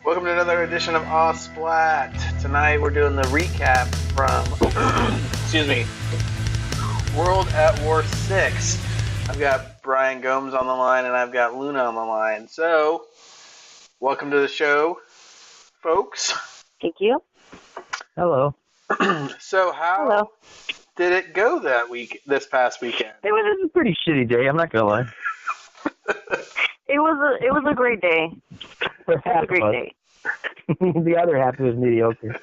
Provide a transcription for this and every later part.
Welcome to another edition of Splat. Tonight we're doing the recap from, World at War 6. I've got Bryan Gomes on the line and I've got Luna on the line. So, welcome to the show, folks. Thank you. Hello. So, how did it go this past weekend? It was a pretty shitty day, I'm not gonna lie. It was a great day. For half a great day. The other half was mediocre.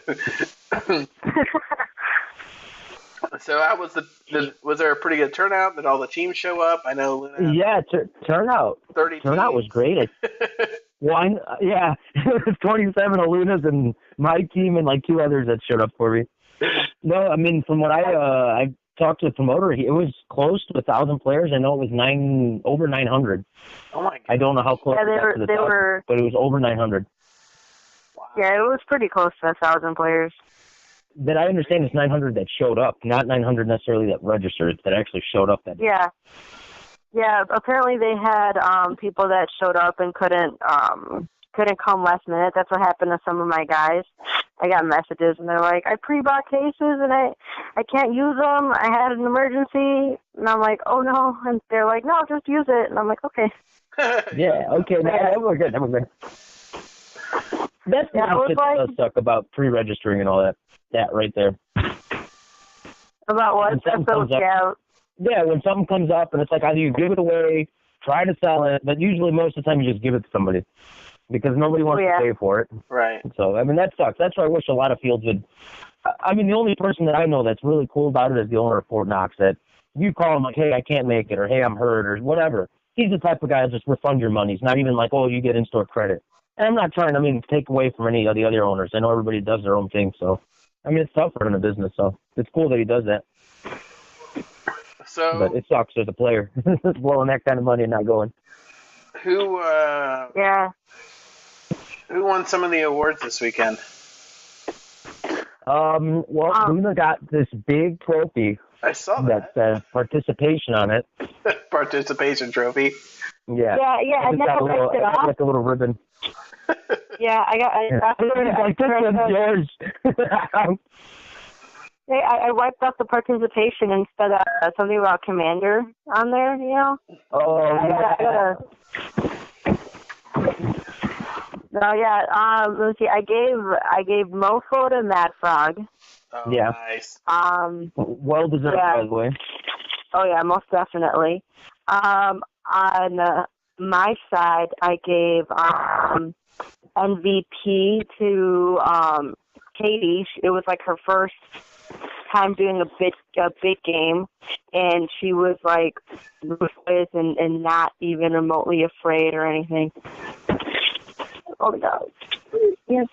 So how was was there a pretty good turnout? Did all the teams show up? I know Luna. Yeah, turnout. 30 turnout was great. One, yeah, it was 27 of Luna's and my team and like two others that showed up for me. No, I mean from what I talked to the promoter, it was close to 1,000 players. I know it was over 900. Oh my God. I don't know how close it got to the they 1,000, were, but it was over 900. Wow. Yeah, it was pretty close to 1,000 players. That I understand it's 900 that showed up, not 900 necessarily that registered, that actually showed up that day. Yeah. Yeah, apparently they had people that showed up and couldn't come last minute. That's what happened to some of my guys. I got messages and they're like, I pre-bought cases and I can't use them. I had an emergency. And I'm like, oh no. And they're like, no, just use it. And I'm like, okay. Yeah, okay, that was good. That's the shit that does suck about pre-registering and all that. That right there. About what? Yeah, when something comes up and it's like either you give it away, try to sell it, but usually most of the time you just give it to somebody because nobody wants to pay for it. Right. So, I mean, that sucks. That's why I wish a lot of fields would. I mean, the only person that I know that's really cool about it is the owner of Fort Knox. That you call him like, hey, I can't make it, or hey, I'm hurt, or whatever. He's the type of guy that just refund your money. He's not even like, oh, you get in-store credit. And I'm not trying, to take away from any of the other owners. I know everybody does their own thing, so. I mean, it's tough running a business, so it's cool that he does that. So, but it sucks as a player, blowing that kind of money and not going. Who won some of the awards this weekend? Luna got this big trophy. I saw that says participation on it. Participation trophy. Yeah. Yeah. I never wiped it off. Like a little ribbon. Yeah, I wiped off the participation instead of something about Commander on there, you know? Oh, let's see, I gave Mofo to Mad Frog. Oh, yeah. Nice. Well deserved, by the way. Oh, yeah, most definitely. On my side, I gave MVP to Katie. It was like her first time doing a big game, and she was like ruthless and not even remotely afraid or anything. Oh my God! Yes.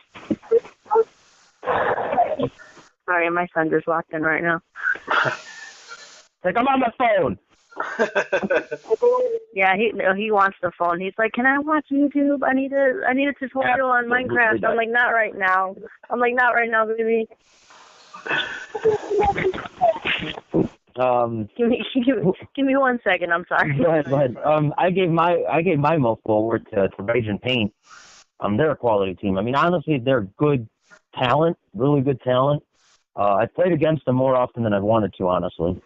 Sorry, my son just walked in right now. Like, I'm on my phone. Yeah, he wants the phone. He's like, can I watch YouTube? I need a tutorial on Minecraft. I'm like, not right now. Baby. Give me 1 second. I'm sorry. Go ahead. I gave my Mofo award to Rage and Paint. They're a quality team. I mean, honestly, they're good talent, really good talent. I played against them more often than I've wanted to, honestly.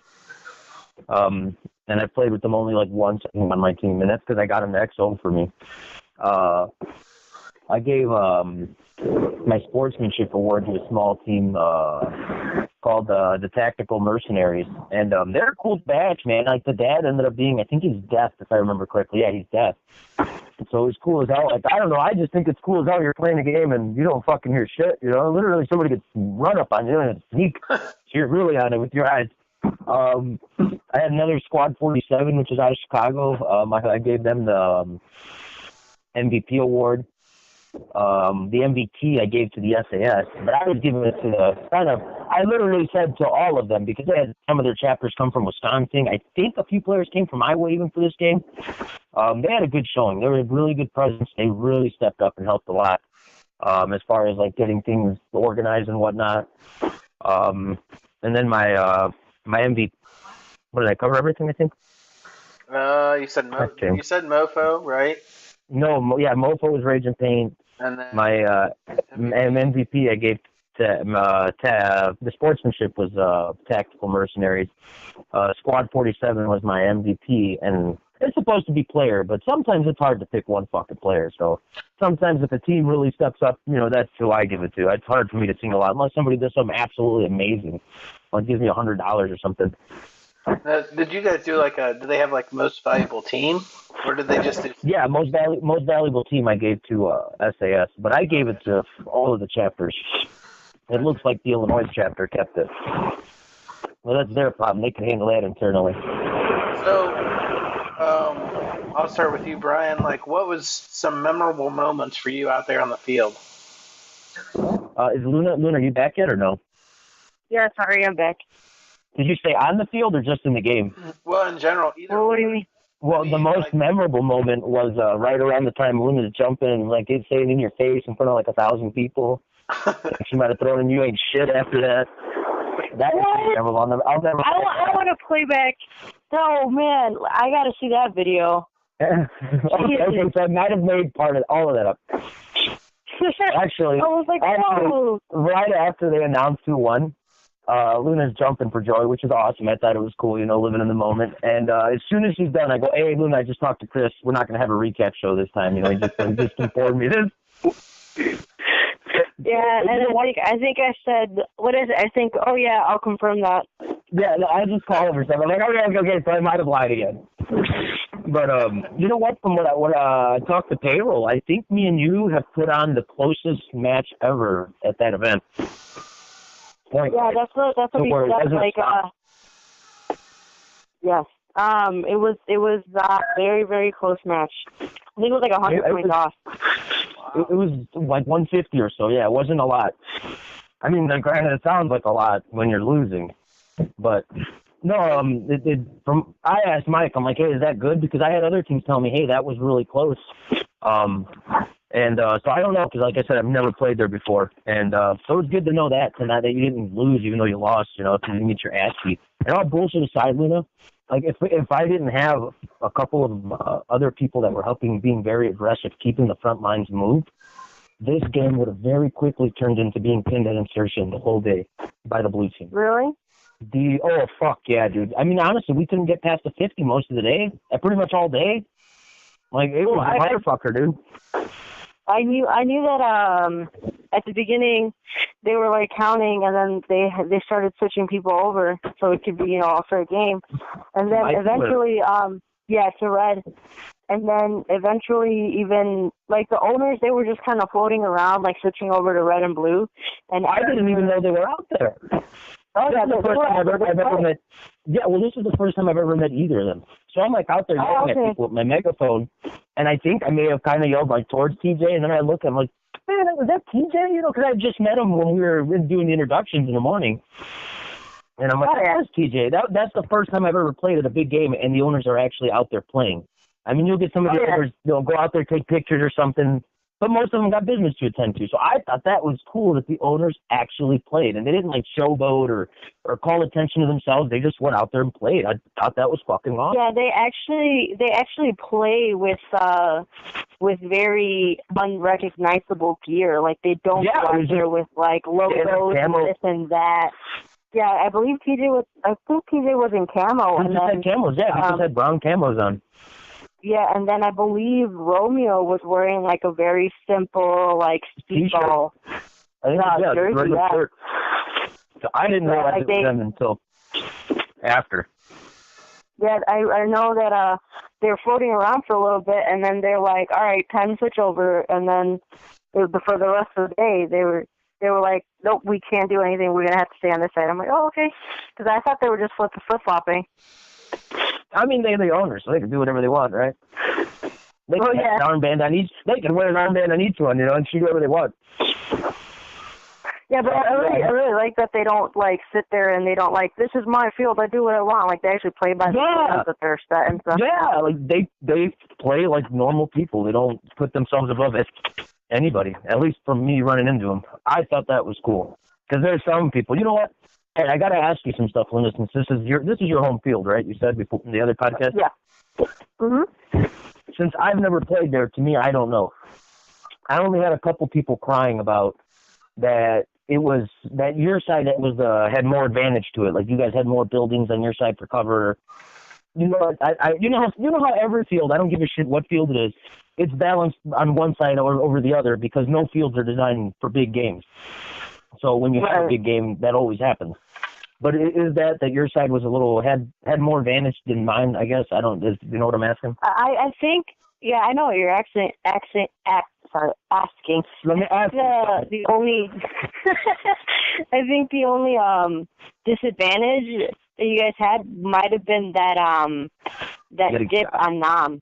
And I played with them only like once on my team, and that's because I got them to XO for me. I gave my sportsmanship award to a small team called the Tactical Mercenaries, and they're a cool batch, man. Like the dad ended up being, I think he's deaf, if I remember correctly. Yeah, he's deaf. So it was cool as hell. Like, I don't know, I just think it's cool as hell. You're playing a game and you don't fucking hear shit, you know? Literally somebody could run up on you and sneak. So you're really on it with your eyes. I had another Squad 47, which is out of Chicago. I gave them the MVP award. The MVP I gave to the SAS, but I was giving it to I literally said to all of them because they had some of their chapters come from Wisconsin. I think a few players came from Iowa even for this game. They had a good showing. They were a really good presence. They really stepped up and helped a lot as far as like getting things organized and whatnot. And then my MVP. What did I cover? Everything, I think. You said Mofo, right? No, Mofo was Rage and Paint. And then My MVP I gave to the sportsmanship was Tactical Mercenaries. Squad 47 was my MVP, and it's supposed to be player, but sometimes it's hard to pick one fucking player. So sometimes if a team really steps up, that's who I give it to. It's hard for me to single out unless somebody does something absolutely amazing, like gives me $100 or something. Did you guys do did they have most valuable team, or did they just do? Yeah, most valuable team I gave to SAS, but I gave it to all of the chapters. It looks like the Illinois chapter kept it. Well, that's their problem. They can handle that internally. So, I'll start with you, Bryan. What was some memorable moments for you out there on the field? Is Luna, are you back yet or no? Yeah, sorry, I'm back. Did you stay on the field or just in the game? Well, in general, either. Well, what do you mean? Well, the most memorable moment was right around the time Luna's jumping, it's saying in your face in front of 1,000 people. She might have thrown in you ain't shit after that. That was memorable. I'll never. I want to play back. No, man, I got to see that video. okay, so I might have made all of that up. Actually, I was like, whoa. Right after they announced who won, Luna's jumping for joy, which is awesome. I thought it was cool, living in the moment. And as soon as she's done, I go, hey, Luna, I just talked to Chris. We're not going to have a recap show this time. He just informed me this. Yeah, and I think I said, what is it? I think, oh, yeah, I'll confirm that. Yeah, no, I just called her. I'm like, okay, so I might have lied again. But you know what? From what I talked to payroll, I think me and you have put on the closest match ever at that event. Yeah, that's what he said. Yes. It was a very, very close match. I think it was 100 points off. It was 150 or so. Yeah, it wasn't a lot. I mean, granted, it sounds like a lot when you're losing, but no. I asked Mike. I'm like, hey, is that good? Because I had other teams tell me, hey, that was really close. And so I don't know, because like I said, I've never played there before. And so it's good to know that you didn't lose even though you lost, if you didn't get your ass beat. And all bullshit aside, Luna, if I didn't have a couple of other people that were helping, being very aggressive, keeping the front lines moved, this game would have very quickly turned into being pinned at insertion the whole day by the blue team. Really? Oh, fuck yeah, dude. I mean, honestly, we couldn't get past the 50 most of the day, pretty much all day. It was a motherfucker, dude. I knew that at the beginning they were counting, and then they started switching people over so it could be a fair game, and then eventually to red, and then eventually even the owners, they were just kind of floating around switching over to red and blue, and I didn't even know they were out there. Oh, that's the first time I've ever met. Yeah, well, this is the first time I've ever met either of them. So I'm out there yelling at people with my megaphone, and I think I may have kind of yelled towards TJ, and then I look, I'm like, man, was that TJ? Because I just met him when we were doing the introductions in the morning. And I'm like, that's TJ. That's the first time I've ever played at a big game, and the owners are actually out there playing. I mean, you'll get some of the owners, go out there, take pictures or something, but most of them got business to attend to. So I thought that was cool that the owners actually played, and they didn't showboat or call attention to themselves. They just went out there and played. I thought that was fucking awesome. Yeah, they actually play with very unrecognizable gear. They don't go out there with logos and this and that. Yeah, I believe TJ was. I think TJ was in camo. He just had camos. Yeah, he just had brown camos on. Yeah, and then I believe Romeo was wearing a very simple speedball jersey. Shirt. So I didn't realize it was them until after. Yeah, I know that they were floating around for a little bit, and then they're like, all right, time to switch over, and then for the rest of the day they were like, nope, we can't do anything. We're gonna have to stay on this side. I'm like, oh, okay, because I thought they were just flip-flopping. I mean, they're the owners, so they can do whatever they want, right? They can have an armband on each. They can wear an armband on each one, and shoot whatever they want. Yeah, but I really like that they don't sit there and they don't this is my field, I do what I want. They actually play by the rules that they're set and stuff. Yeah, they play like normal people. They don't put themselves above anybody. At least from me running into them, I thought that was cool. Because there's some people. You know what? Hey, I got to ask you some stuff, Linda, since this is your home field, right? You said before in the other podcast? Yeah. Mm-hmm. Since I've never played there, to me, I don't know. I only had a couple people crying about that. It was that your side that was had more advantage to it. Like you guys had more buildings on your side for cover. You know, you know how every field, I don't give a shit what field it is, it's balanced on one side or over the other because no fields are designed for big games. So when you have a big game, that always happens. But is that your side was a little had more advantage than mine? I guess you know what I'm asking. I think I know what you're asking. Let me ask the only I think the only disadvantage that you guys had might have been that dip on Nam.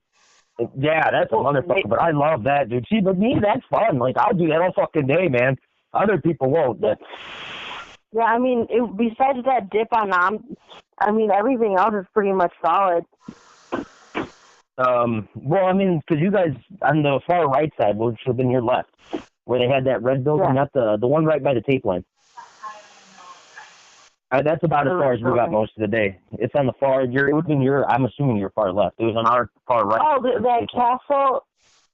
Yeah, that's a motherfucker. But I love that, dude. See, but me, that's fun. Like I'll do that all fucking day, man. Other people won't. But yeah, I mean, besides that dip on Nam, I mean, everything else is pretty much solid. Well, I mean, because you guys on the far right side, which would have been your left, where they had that red building, not the one right by the tape line. That's about as far as we got most of the day. It's on the far. It would have been I'm assuming your far left. It was on our far right. Oh, that castle.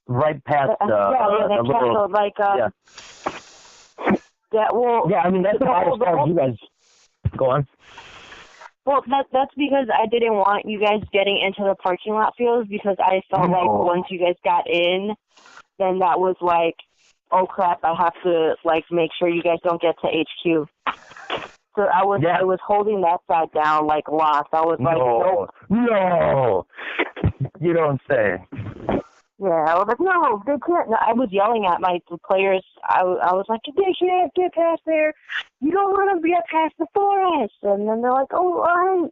Right past that castle, like that. Well, yeah, I mean that's about as far as you guys. Go on. Well, that's because I didn't want you guys getting into the parking lot fields because I felt like once you guys got in, then that was like, oh crap, I have to like make sure you guys don't get to HQ. So I was holding that side down like locked. I was like, no, you don't say. Yeah, I was like, no, they can't. No, I was yelling at my players. I was like, they can't get past there. You don't want them to get past the forest. And then they're like, oh, all right.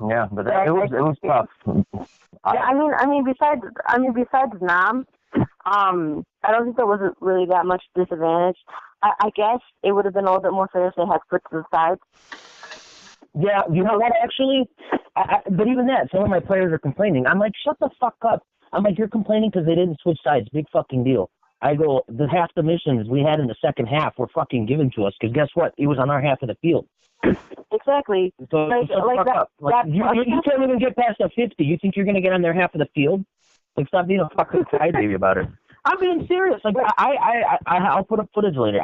Yeah, but it was tough. Yeah, I mean, besides Nam, I don't think there was really that much disadvantage. I guess it would have been a little bit more fair if they had split to the sides. Yeah, you know what, actually, but even that, some of my players are complaining. I'm like, shut the fuck up. I'm like, you're complaining because they didn't switch sides. Big fucking deal. I go, half the missions we had in the second half were fucking given to us because guess what? It was on our half of the field. Exactly. So you can't even get past a 50. You think you're going to get on their half of the field? Like, stop being a fucking crybaby about it. I'm being serious. Like, I'll put up footage later.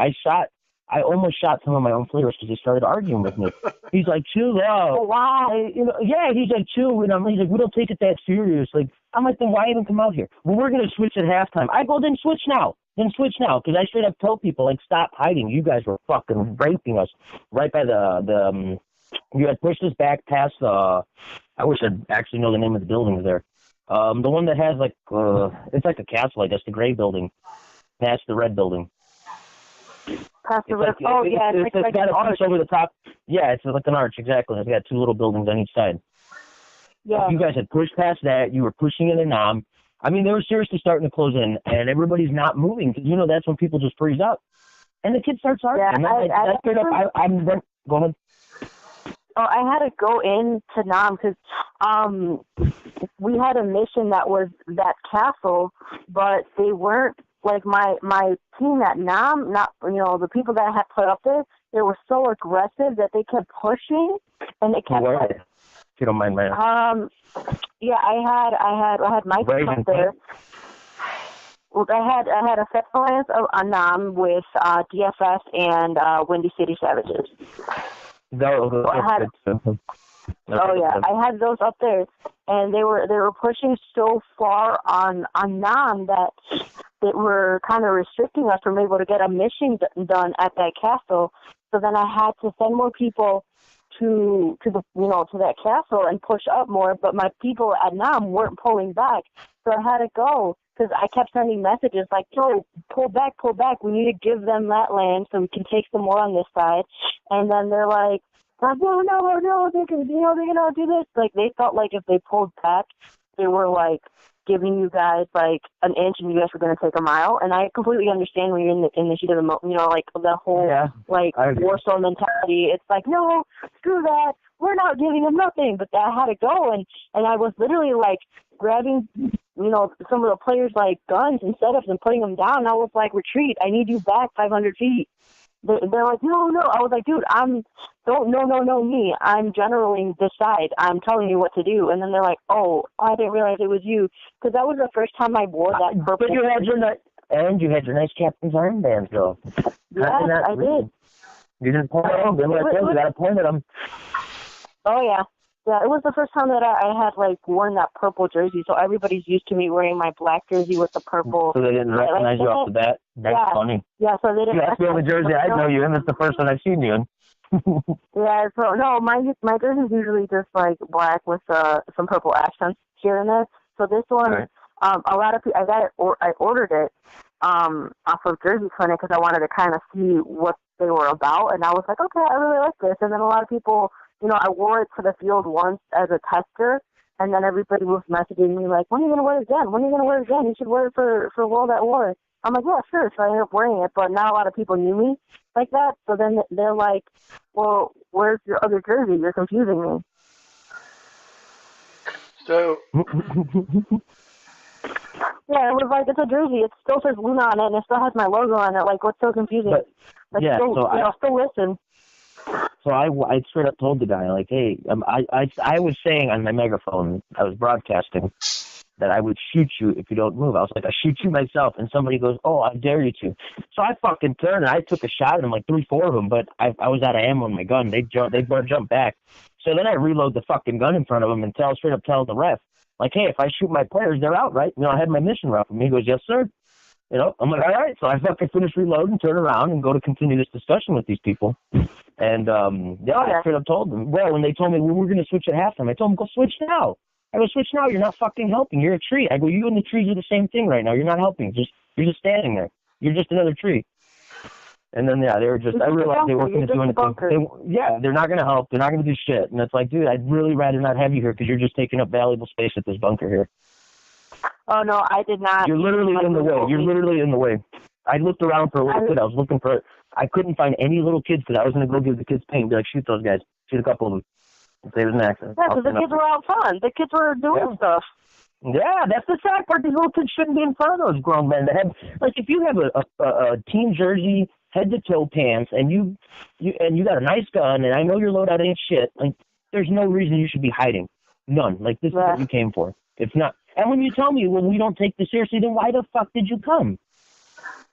I almost shot some of my own players because they started arguing with me. He's like, chill out. Why? You know, yeah, he's like, chill. And he's like, we don't take it that serious. Like, I'm like, then why even come out here? Well, we're going to switch at halftime. I go, then switch now. Because I straight up tell people, like, stop hiding. You guys were fucking raping us right by you had pushed us back past I wish I'd actually know the name of the buildings there. The one that has, like, it's like a castle, I guess, the gray building, past the red building. It's got an arch over the top. Yeah, it's like an arch, exactly. It's got two little buildings on each side. Yeah. You guys had pushed past that. You were pushing in a Nam. I mean, they were seriously starting to close in, and everybody's not moving because, you know, that's when people just freeze up. And the kid starts arguing. Yeah, go ahead. Oh, I had to go into Nam because we had a mission that was that castle, but they weren't. Like, my team at Nam, the people that I had put up there, they were so aggressive that they kept pushing, and they kept. If you don't mind, man. Yeah, I had my team up there. Well, I had a set alliance on Nam with DFS and Windy City Savages. I had those up there, and they were pushing so far on Nam that they were kind of restricting us from able to get a mission done at that castle. So then I had to send more people to that castle and push up more. But my people at Nam weren't pulling back, so I had to go because I kept sending messages like, "Yo, pull back! We need to give them that land so we can take some more on this side." And then they're like, no, they're gonna do this. Like, they felt like if they pulled back, they were like giving you guys like an inch and you guys were gonna take a mile. And I completely understand when you're in the heat of the moment, like the whole war zone mentality. It's like, no, screw that. We're not giving them nothing. But I had to go, and I was literally like grabbing, some of the players like guns and setups and putting them down. I was like, retreat. I need you back 500 feet. They're like, no. I was like, dude, I'm don't no me. I'm generaling this side. I'm telling you what to do. And then they're like, oh, I didn't realize it was you. Because that was the first time I wore that purple. But you had your nice captain's armbands, though. Yes, I did. You didn't point at them. You got to point at them. Oh, yeah. Yeah, it was the first time that I had, like, worn that purple jersey. So everybody's used to me wearing my black jersey with the purple. So they didn't recognize you off the bat? That's funny. Yeah, so they didn't. Yeah, that's the only jersey I know you in. That's the first one I've seen you in. Yeah, so, no, my jersey's usually just, like, black with some purple accents here and there. So this one, right. A lot of people, I ordered it off of Jersey Clinic because I wanted to kind of see what they were about. And I was like, okay, I really like this. And then a lot of people... I wore it to the field once as a tester, and then everybody was messaging me like, when are you going to wear it again? When are you going to wear it again? You should wear it for World at War. I'm like, yeah, sure. So I ended up wearing it, but not a lot of people knew me like that. So then they're like, well, where's your other jersey? You're confusing me. So... Yeah, it was like, it's a jersey. It still says Luna on it, and it still has my logo on it. Like, what's so confusing? But, like, yeah, still listen. So I straight up told the guy, like, hey, I was saying on my megaphone, I was broadcasting, that I would shoot you if you don't move. I was like, I shoot you myself. And somebody goes, oh, I dare you to. So I fucking turned and I took a shot at them, like 3-4 of them, but I was out of ammo in my gun. They jumped back. So then I reload the fucking gun in front of them and straight up tell the ref, like, hey, if I shoot my players, they're out, right? I had my mission route from me. He goes, yes, sir. I'm like, all right. So I fucking finish reloading, turn around, and go to continue this discussion with these people. And, I straight up told them. Well, when they told me, we're going to switch at halftime, I told them, go switch now. I go, switch now. You're not fucking helping. You're a tree. I go, you and the trees are the same thing right now. You're not helping. You're just standing there. You're just another tree. And then, they were just, I realized they weren't going to do anything. They're not going to help. They're not going to do shit. And it's like, dude, I'd really rather not have you here because you're just taking up valuable space at this bunker here. Oh, no, I did not. You're literally in the way. You're literally in the way. I looked around for a little kid. I was looking for it. I couldn't find any little kids because I was going to go give the kids paint and be like, shoot those guys. Shoot a couple of them. If there was an accident. Yeah, because the kids were out fun. The kids were doing stuff. Yeah, that's the sad part. These little kids shouldn't be in front of those grown men. That have, like, if you have a team jersey, head-to-toe pants, and you got a nice gun, and I know your loadout ain't shit, like, there's no reason you should be hiding. None. Like, this is what you came for. It's not. And when you tell me, well, we don't take this seriously, then why the fuck did you come?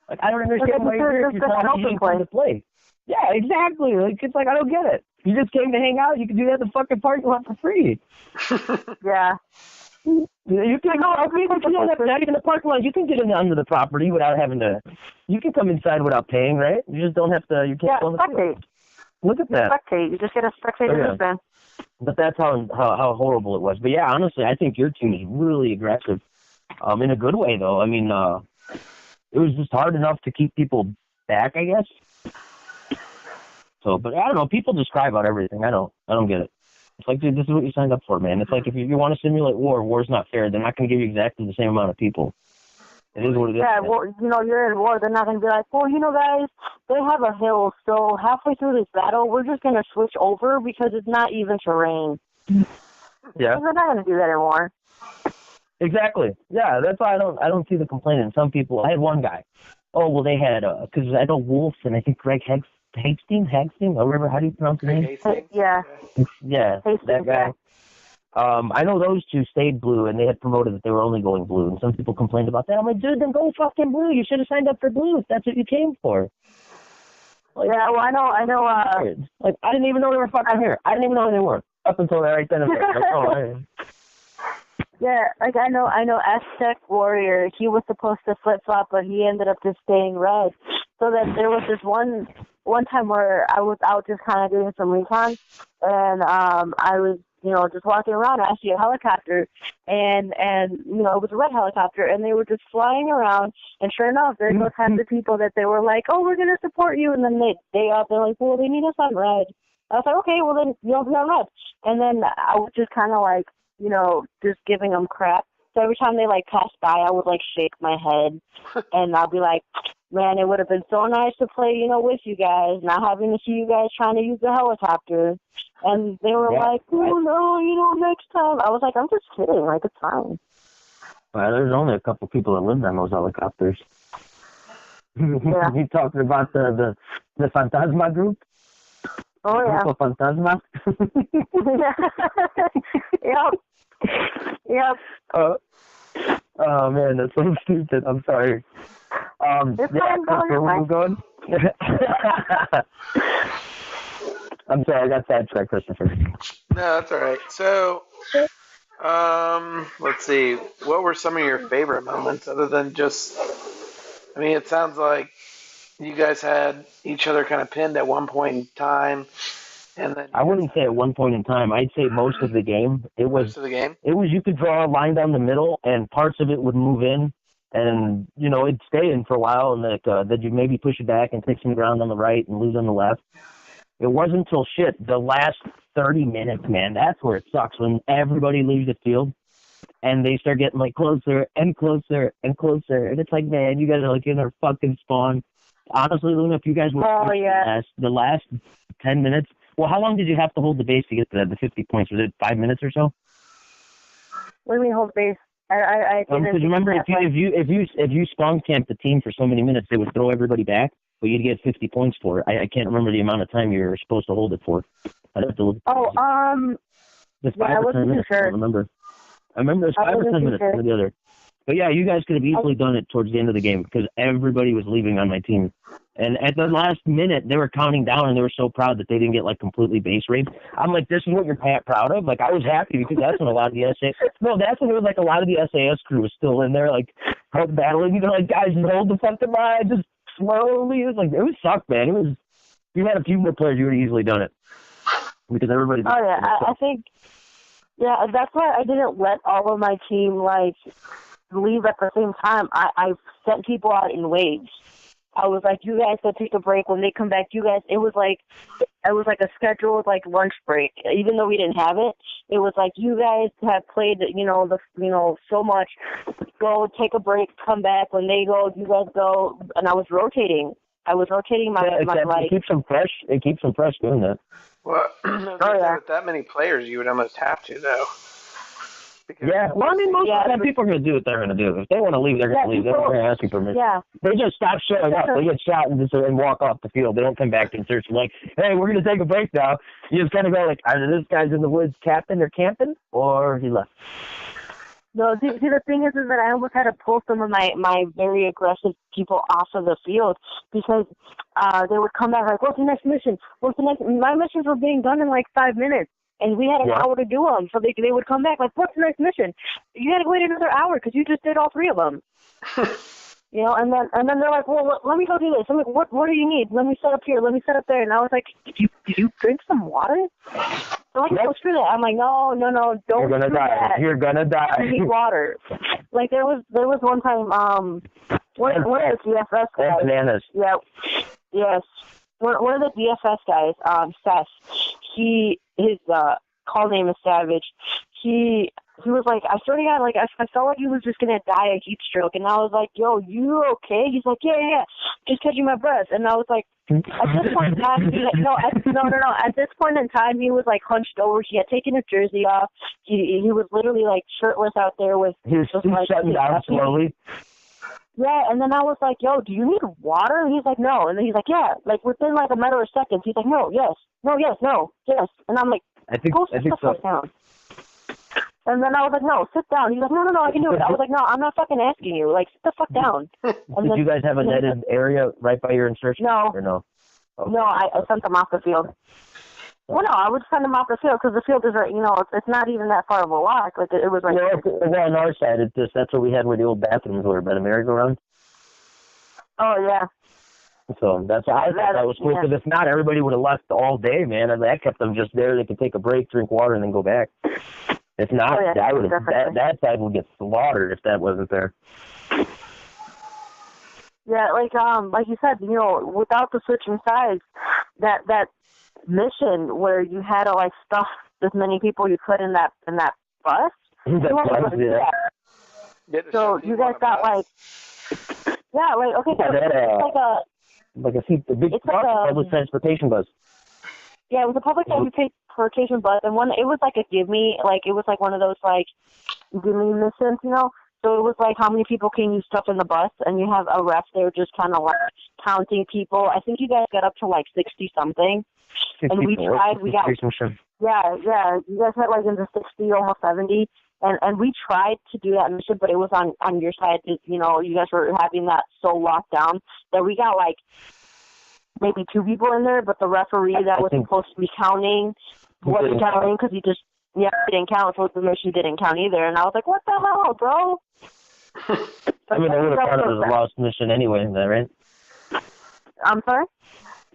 Like, I don't understand why you're here if you're not helping to play. Yeah, exactly. Like, it's like, I don't get it. You just came to hang out. You can do that at the fucking parking lot for free. Yeah. You can go. Not even the parking lot. You can get in under the property without having to. You can come inside without paying, right? You just don't have to. You can't. Yeah, spectate. Look at that. Spectate. You just get a spectator wristband. But that's how horrible it was. But yeah, honestly, I think your team is really aggressive. In a good way, though. I mean, it was just hard enough to keep people back, I guess. So, but I don't know. People just cry about everything. I don't get it. It's like, dude, this is what you signed up for, man. It's like if you want to simulate war's not fair. They're not going to give you exactly the same amount of people. It is what it is. Yeah, well, you're in war. They're not going to be like, well, guys, they have a hill, so halfway through this battle, we're just going to switch over because it's not even terrain. Yeah. They're not going to do that anymore. Exactly. Yeah, that's why I don't see the complaining. Some people, I had one guy. Oh, well, they had, because I know Wolf and I think Greg Hagstein, I remember, how do you pronounce his name? Yeah. Yeah, that guy. I know those two stayed blue, and they had promoted that they were only going blue, and some people complained about that. I'm like, dude, then go fucking blue. You should have signed up for blue if that's what you came for. Like, yeah, well, I know. Like, I didn't even know they were fucking here. I didn't even know who they were up until right then and there. Like, yeah, like I know Aztec Warrior, he was supposed to flip-flop, but he ended up just staying red. So that there was this one time where I was out just kind of doing some recon, and I was, just walking around, I see a helicopter, and it was a red helicopter, and they were just flying around, and sure enough, there goes half the people that they were like, oh, we're going to support you, and then they're like, well, they need us on red. I was like, okay, well, then, be on red. And then I was just kind of like, just giving them crap. So every time they, passed by, I would, shake my head, and I'll be like, man, it would have been so nice to play, with you guys, not having to see you guys trying to use the helicopter. And they were like, oh, no, next time. I was like, I'm just kidding. It's fine. Well, there's only a couple people that lived on those helicopters. Yeah. You talking about the Fantasma group? Oh, yeah. Grupo Fantasma. Yep. Oh, man, that's so stupid. I'm sorry. Where were we going? I'm sorry, I got sidetracked, Christopher. No, that's all right. So, let's see. What were some of your favorite moments other than just, I mean, it sounds like you guys had each other kind of pinned at one point in time. And then I wouldn't say at one point in time. I'd say most of the game. Most of the game? It was you could draw a line down the middle, and parts of it would move in, and, you know, it'd stay in for a while, and then you'd maybe push it back and take some ground on the right and lose on the left. It wasn't until the last 30 minutes, man. That's where it sucks, when everybody leaves the field, and they start getting, like, closer and closer and closer, and it's like, man, you guys are, like, in our fucking spawn. Honestly, Luna, if you guys were the last 10 minutes, well, how long did you have to hold the base to get to the 50 points? Was it 5 minutes or so? What do you mean hold base? I because remember, if you spawn camped the team for so many minutes, they would throw everybody back, but you'd get 50 points for it. I can't remember the amount of time you were supposed to hold it for. I'd have to look. Just 5 or 10 minutes. Sure. I don't remember. I remember it was 5 or 10 minutes, one or the other. But yeah, you guys could have easily done it towards the end of the game because everybody was leaving on my team. And at the last minute, they were counting down, and they were so proud that they didn't get, like, completely base raped. I'm like, this is what you're proud of? Like, I was happy because that's when a lot of the SAS... No, that's when it was, like, a lot of the SAS crew was still in there, like, battling. You know, like, guys, hold the fucking line, just slowly. It was, like, it was sucked, man. It was... If you had a few more players, you would have easily done it. Because everybody... Oh, yeah, I think... Yeah, that's why I didn't let all of my team, like, leave at the same time. I sent people out in waves. I was like, you guys go take a break. When they come back, you guys, it was like a scheduled, like, lunch break. Even though we didn't have it, it was like, you guys have played, so much. Go take a break, come back. When they go, you guys go. And I was rotating. My life. It keeps them fresh. It keeps them fresh doing that. Well, with that many players, you would almost have to, though. Because well, I mean, most of the time people are going to do what they're going to do. If they want to leave, they're going to leave. They're not going to ask you permission. Yeah. They just stop showing up. They get shot and walk off the field. They don't come back and search like, hey, we're going to take a break now. You just kind of go like, either this guy's in the woods camping or camping, or he left. No, the thing is that I almost had to pull some of my very aggressive people off of the field because they would come back like, what's the next mission? My missions were being done in like 5 minutes. And we had an hour to do them, so they would come back like, "What's the next mission?" You had to wait another hour because you just did all 3 of them. And then they're like, "Well, let me go do this." I'm like, "What do you need? Let me set up here. Let me set up there." And I was like, "Did you drink some water?" They're like, "No, screw that." I'm like, "No, don't." You're gonna die. That. You're gonna die. You need water. Like there was one time one of the DFS guys. Bananas. Yeah. Yes. One of the DFS guys, Seth, his call name is Savage. He was like, I swear to God, like I felt like he was just gonna die a heat stroke, and I was like, "Yo, you okay?" He's like, "Yeah, just catching my breath." And I was like, at this point in time, At this point in time, he was like hunched over. He had taken his jersey off. He was literally like shirtless out there with. He was just like shutting down slowly. Yeah, and then I was like, "Yo, do you need water?" And he's like, "No." And then he's like, "Yeah." Like within like a matter of seconds, he's like, "No, yes, no, yes, no, yes." And I'm like, "Go sit the fuck down." And then I was like, "No, sit down." He's like, "No, I can do it." I was like, "No, I'm not fucking asking you. Like, sit the fuck down." Did you guys have a netted area right by your insertion? No. Or no? Okay. No, I sent them off the field. Well, no, I would send them off the field because the field is right. It's not even that far of a walk. Like it was right. Well, on our side, that's what we had where the old bathrooms were by the merry-go-round. Oh yeah. So that's why I thought that was cool. Because if not, everybody would have left all day, man. And that kept them just there. They could take a break, drink water, and then go back. If not, that side would get slaughtered if that wasn't there. Yeah, like you said, without the switching sides, that mission where you had to like stuff as many people you could in that bus. So you guys got like, yeah, like okay, a big public transportation bus. Yeah, it was a public transportation bus, and it was like a give me, like it was like one of those like give me missions, So it was like how many people can you stuff in the bus, and you have a ref there just kind of like counting people. I think you guys got up to like 60 something. and we tried. We got yeah. You guys had like in the 60, almost 70, and we tried to do that mission, but it was on your side. You know, you guys were having that so locked down that we got like maybe 2 people in there, but the referee that was supposed to be counting wasn't counting because he didn't count, so the mission didn't count either. And I was like, what the hell, bro? I mean, that would have counted as a lost mission anyway, is that right? I'm sorry?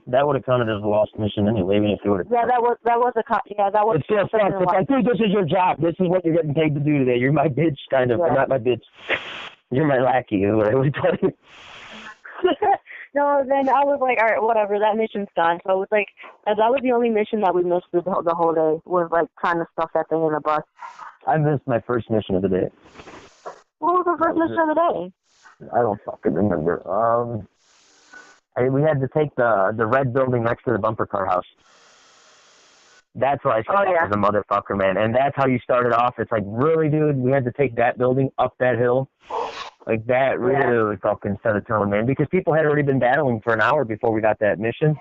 That would have counted as a lost mission anyway, even if you would have. Yeah, that was that was. It's still fun. It's like, dude, this is your job. This is what you're getting paid to do today. You're my bitch, kind of. You're not my bitch. You're my lackey, or whatever we tell you. No, then I was like, all right, whatever, that mission's done. So it was like, that was the only mission that we missed the whole day, was like trying to stuff that thing in the bus. I missed my first mission of the day. What was the first mission of the day? I don't fucking remember. We had to take the red building next to the bumper car house. That's where I started as a motherfucker, man. And that's how you started off. It's like, really, dude, we had to take that building up that hill. Like, that really fucking set a tone, man. Because people had already been battling for an hour before we got that mission.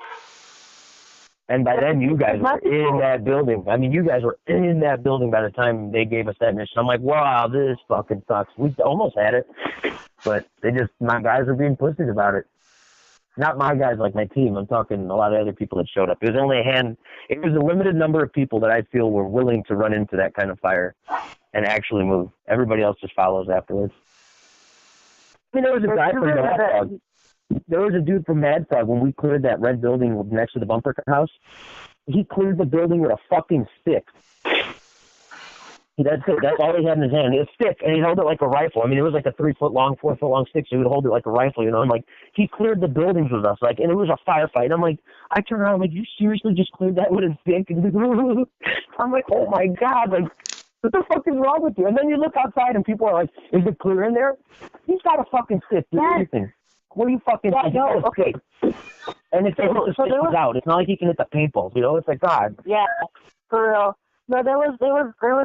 And by then, you guys were in that building. I mean, you guys were in that building by the time they gave us that mission. I'm like, wow, this fucking sucks. We almost had it. But my guys were being pussies about it. Not my guys, like my team. I'm talking a lot of other people that showed up. It was only it was a limited number of people that I feel were willing to run into that kind of fire and actually move. Everybody else just follows afterwards. I mean, there was a guy from Mad Dog. There was a dude from Mad Dog when we cleared that red building next to the bumper house. He cleared the building with a fucking stick. That's it. That's all he had in his hand. It was a stick, and he held it like a rifle. I mean, it was like a 3-foot long, 4-foot long stick, so he would hold it like a rifle, you know. And like, he cleared the buildings with us, like, and it was a firefight. I'm like, I turned around, I'm like, you seriously just cleared that with a stick? And I'm like, oh my god, like, what the fuck is wrong with you? And then you look outside, and people are like, is it clear in there? He's got a fucking stick. Do anything. What do you fucking think? No, okay. And if the stick is out, it's not like he can hit the paintballs, you know. It's like, God. Yeah, for real. No, there was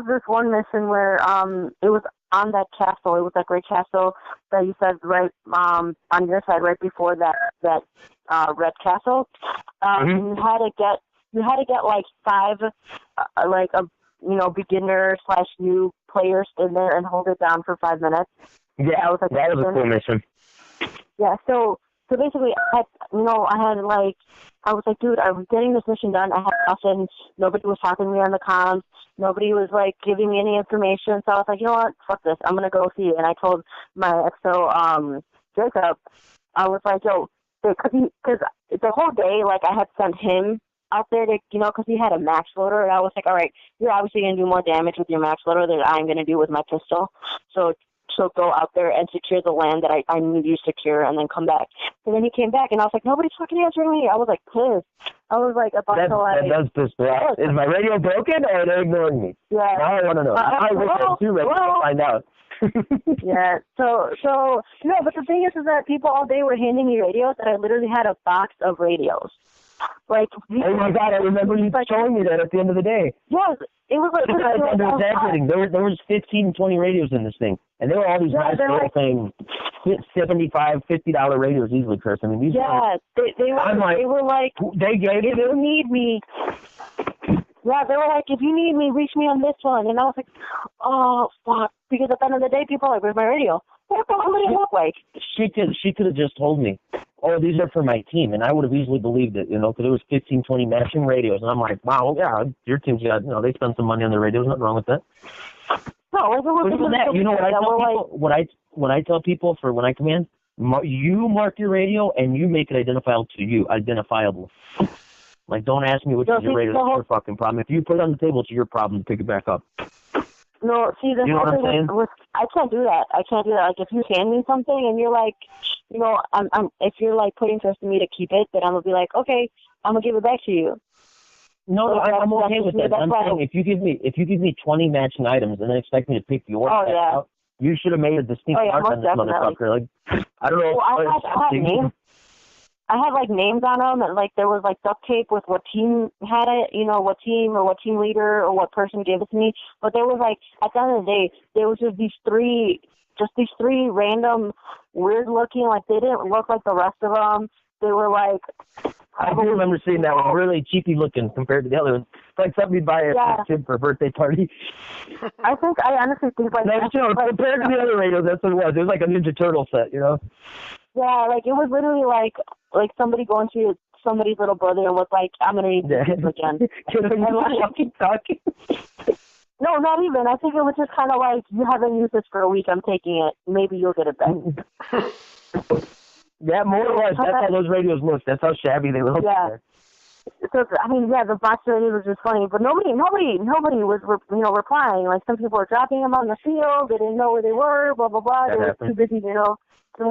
this one mission where it was on that castle. It was that great castle that you said right on your side, right before that red castle. You had to get like 5 beginner / new players in there and hold it down for 5 minutes. Yeah, that was a cool mission. Yeah, so basically, I was like, dude, I was getting this mission done. I had nothing. Nobody was talking to me on the comms. Nobody was, like, giving me any information. So I was like, you know what? Fuck this. I'm going to go see it. And I told my XO, Jacob, I was like, yo, because the whole day, like, I had sent him out there to, you know, because he had a max loader. And I was like, all right, you're obviously going to do more damage with your max loader than I'm going to do with my pistol. So go out there and secure the land that I need you to secure and then come back. And then he came back, and I was like, nobody's fucking answering me. I was like, pissed. I was like, about to like... That does piss me off. Is my radio broken, or are they ignoring me? Yeah. Now I want to know. I wish I was too ready to find out. Yeah, so, no, but the thing is that people all day were handing me radios, and I literally had a box of radios. Like, oh my god, I remember you showing me that at the end of the day. Yes, it was like... I'm exaggerating. There was 15, 20 radios in this thing. And they were all these nice little things, $75, $50 radios easily, Chris. I mean, these they were like, they gave if you need me... Yeah, they were like, if you need me, reach me on this one. And I was like, oh, fuck. Because at the end of the day, people are like, where's my radio? What the hell did it look like? She could have just told me, oh, these are for my team. And I would have easily believed it, you know, because it was 15, 20 matching radios. And I'm like, wow, yeah, your team's got, you know, they spent some money on their radios. Nothing wrong with that. No, it wasn't that. You know what I tell people? What I tell people for when I command, you mark your radio and you make it identifiable. Like, don't ask me which is your radio. That's your fucking problem. If you put it on the table, it's your problem to pick it back up. No, see, the whole thing was, I can't do that. Like, if you hand me something and you're like, you know, if you're like putting trust in me to keep it, then I'm gonna be like, okay, I'm gonna give it back to you. No, I'm okay with that. I'm saying if you give me 20 matching items and then expect me to pick yours out, you should have made a distinct mark on this motherfucker. Like, I don't know. Well, I had names. I had like names on them, and like there was like duct tape with what team had it, you know, what team or what team leader or what person gave it to me. But there was like, at the end of the day, there was just these three random, weird looking, like they didn't look like the rest of them. They were like I do remember seeing that one, really cheapy looking compared to the other ones. It's like something you'd buy a kid for a birthday party. I honestly think like... No, compared to the other radios, that's what it was. It was like a Ninja Turtle set, you know? Yeah, like, it was literally like somebody going to somebody's little brother and was like, I'm going to read this again. Keep talking. No, not even. I think it was just kind of like, you haven't used this for a week, I'm taking it. Maybe you'll get it back. Yeah, more or less. That's how those radios look. That's how shabby they look. Yeah. So, I mean, yeah, the box radio was just funny, but nobody was, replying. Like, some people were dropping them on the field. They didn't know where they were, blah, blah, blah. They were too busy, doing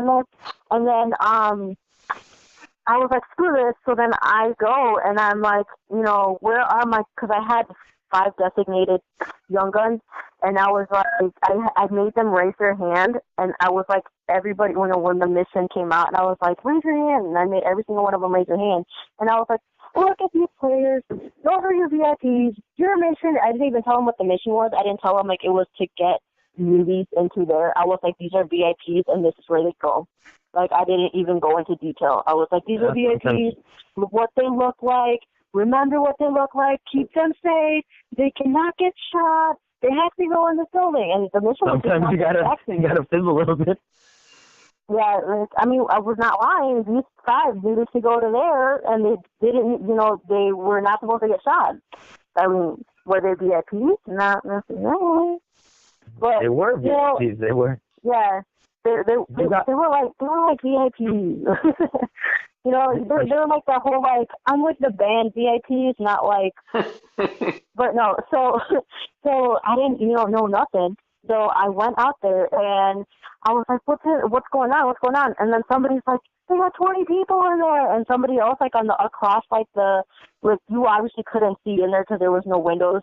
that. And then, I was like, screw this. So then I go and I'm like, where are my, because I had 5 designated young guns, and I was like, I made them raise their hand, and I was like, everybody, when the mission came out, and I was like, raise your hand, and I made every single one of them raise their hand, and I was like, look at these players, those are your VIPs, your mission. I didn't even tell them what the mission was. I didn't tell them, like, it was to get newbies into there. I was like, these are VIPs, and this is where they go. Like, I didn't even go into detail. I was like, these are VIPs, what they look like, remember what they look like, keep them safe, they cannot get shot, they have to go in the building. And the mission sometimes you gotta fizzle a little bit. Yeah, I mean, I was not lying. These 5 needed to go to there, and they didn't, they were not supposed to get shot. I mean, were they VIPs? Not necessarily. But they were VIPs. They were. Yeah, they were like VIPs. They're like the whole, like, I'm with the band VIPs, not like, but no, so I didn't, know nothing. So I went out there and I was like, what's going on? And then somebody's like, they got 20 people in there. And somebody else, like, across, like, you obviously couldn't see in there because there was no windows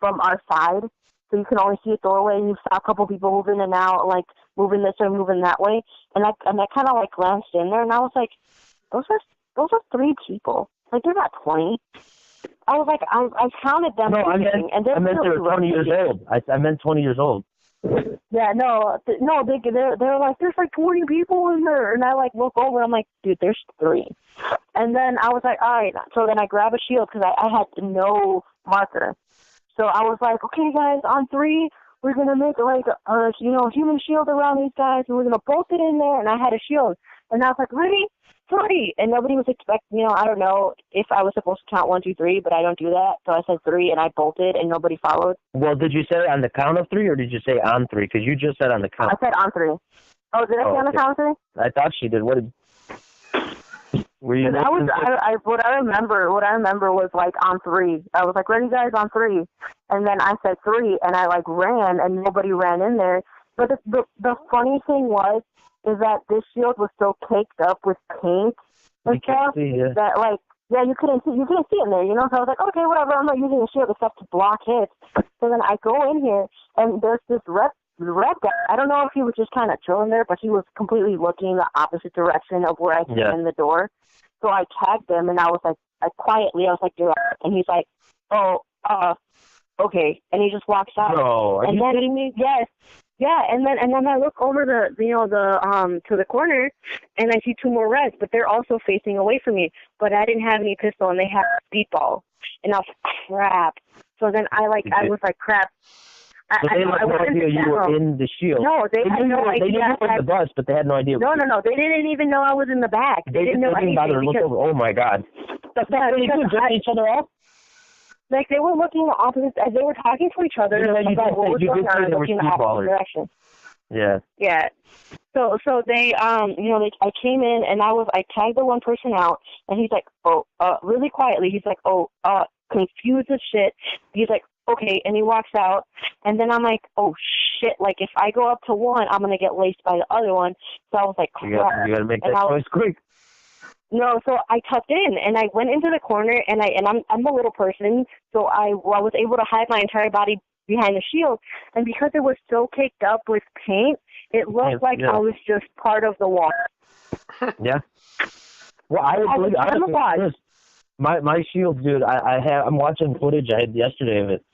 from our side. So you can only see a doorway, and you saw a couple people moving in and out, like, moving this way, moving that way. And I kind of, like, glanced in there, and I was like, those are 3 people. Like, they're not 20. I was like, I counted them. No, I meant they were 20 years old. I meant 20 years old. Yeah, they're like, there's like 20 people in there. And I, like, look over, I'm like, dude, there's 3. And then I was like, all right. So then I grab a shield because I had no marker. So I was like, okay, guys, on 3, we're going to make, like, a human shield around these guys, and we're going to bolt it in there. And I had a shield. And I was like, ready? 3. And nobody was expecting, I don't know if I was supposed to count 1, 2, 3, but I don't do that. So I said 3, and I bolted, and nobody followed. Well, did you say on the count of 3, or did you say on 3? Because you just said on the count. I said on 3. Oh, did I say on the count of 3? I thought she did. What did... Were you? What I remember was, like, on 3. I was like, ready, guys, on 3. And then I said 3, and I, like, ran, and nobody ran in there. But the funny thing is that this shield was so caked up with paint and stuff that, like, you couldn't see in there, So I was like, okay, whatever, I'm not using the shield except to block hits. So then I go in here, and there's this red guy. I don't know if he was just kind of chilling there, but he was completely looking the opposite direction of where I came in the door. So I tagged him, and I was like, I was like, you're up. And he's like, okay. And he just walks out. No, are you kidding me? Yes. Yeah, and then I look over to the corner, and I see 2 more reds, but they're also facing away from me. But I didn't have any pistol, and they had a speedball, and I was like, crap. So then I was like, crap. So they had no idea you were in the shield. No, they had no idea. They knew you were in the bus, but they had no idea. No, they didn't even know I was in the back. They didn't know anything. Bother to look over. Oh my God! That's not really good. Just each other off. Like, they were looking the opposite, they were talking to each other about what was going on, looking the opposite direction. Yeah. Yeah. So they, I came in, and I tagged the one person out, and he's like, really quietly, he's like, confused as shit. He's like, okay, and he walks out, and then I'm like, oh shit, like, if I go up to one, I'm going to get laced by the other one. So I was like, crap. You got to make that choice quick. No, so I tucked in, and I went into the corner, and I'm a little person, so I was able to hide my entire body behind the shield, and because it was so caked up with paint, it looked like I was just part of the wall. Yeah. Well, my shields, dude. I'm watching footage I had yesterday of it,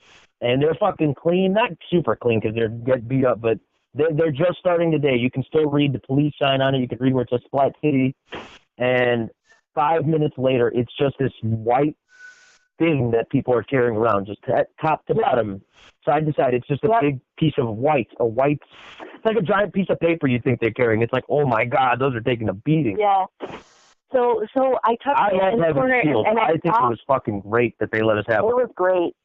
and they're fucking clean. Not super clean because they're get beat up, but they're just starting today. You can still read the police sign on it. You can read where it says Splat City. And 5 minutes later, it's just this white thing that people are carrying around, just top to bottom, side to side. It's just a big piece of white. It's like a giant piece of paper you think they're carrying. It's like, oh my God, those are taking a beating. Yeah. So I took it in the corner, and I think it was fucking great that they let us have it. It was great.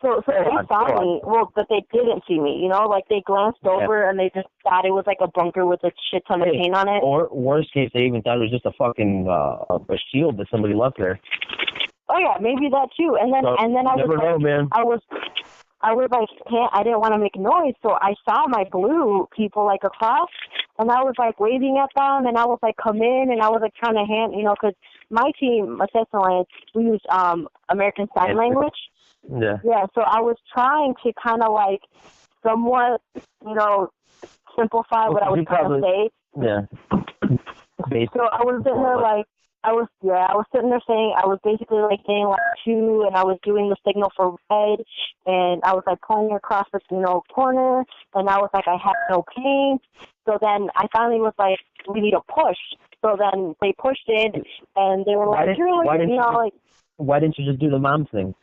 So they saw me, but they didn't see me, like they glanced over and they just thought it was like a bunker with a shit ton of paint on it. Or worst case, they even thought it was just a fucking a shield that somebody left there. Oh yeah, maybe that too. And then I was never know, man. I was like, I didn't want to make noise, so I saw my blue people like across, and I was like waving at them, and I was like, come in, and I was like trying to because my team, Assassin Alliance, we use American Sign Language. Yeah. Yeah, so I was trying to kind of like somewhat, simplify what I was trying to say. Yeah. So I was sitting there like, I was sitting there saying, I was basically like saying like 2, and I was doing the signal for red, and I was like pointing across the, corner, and I was like, I have no paint. So then I finally was like, we need a push. So then they pushed in, and they were like, why didn't you just do the mom thing?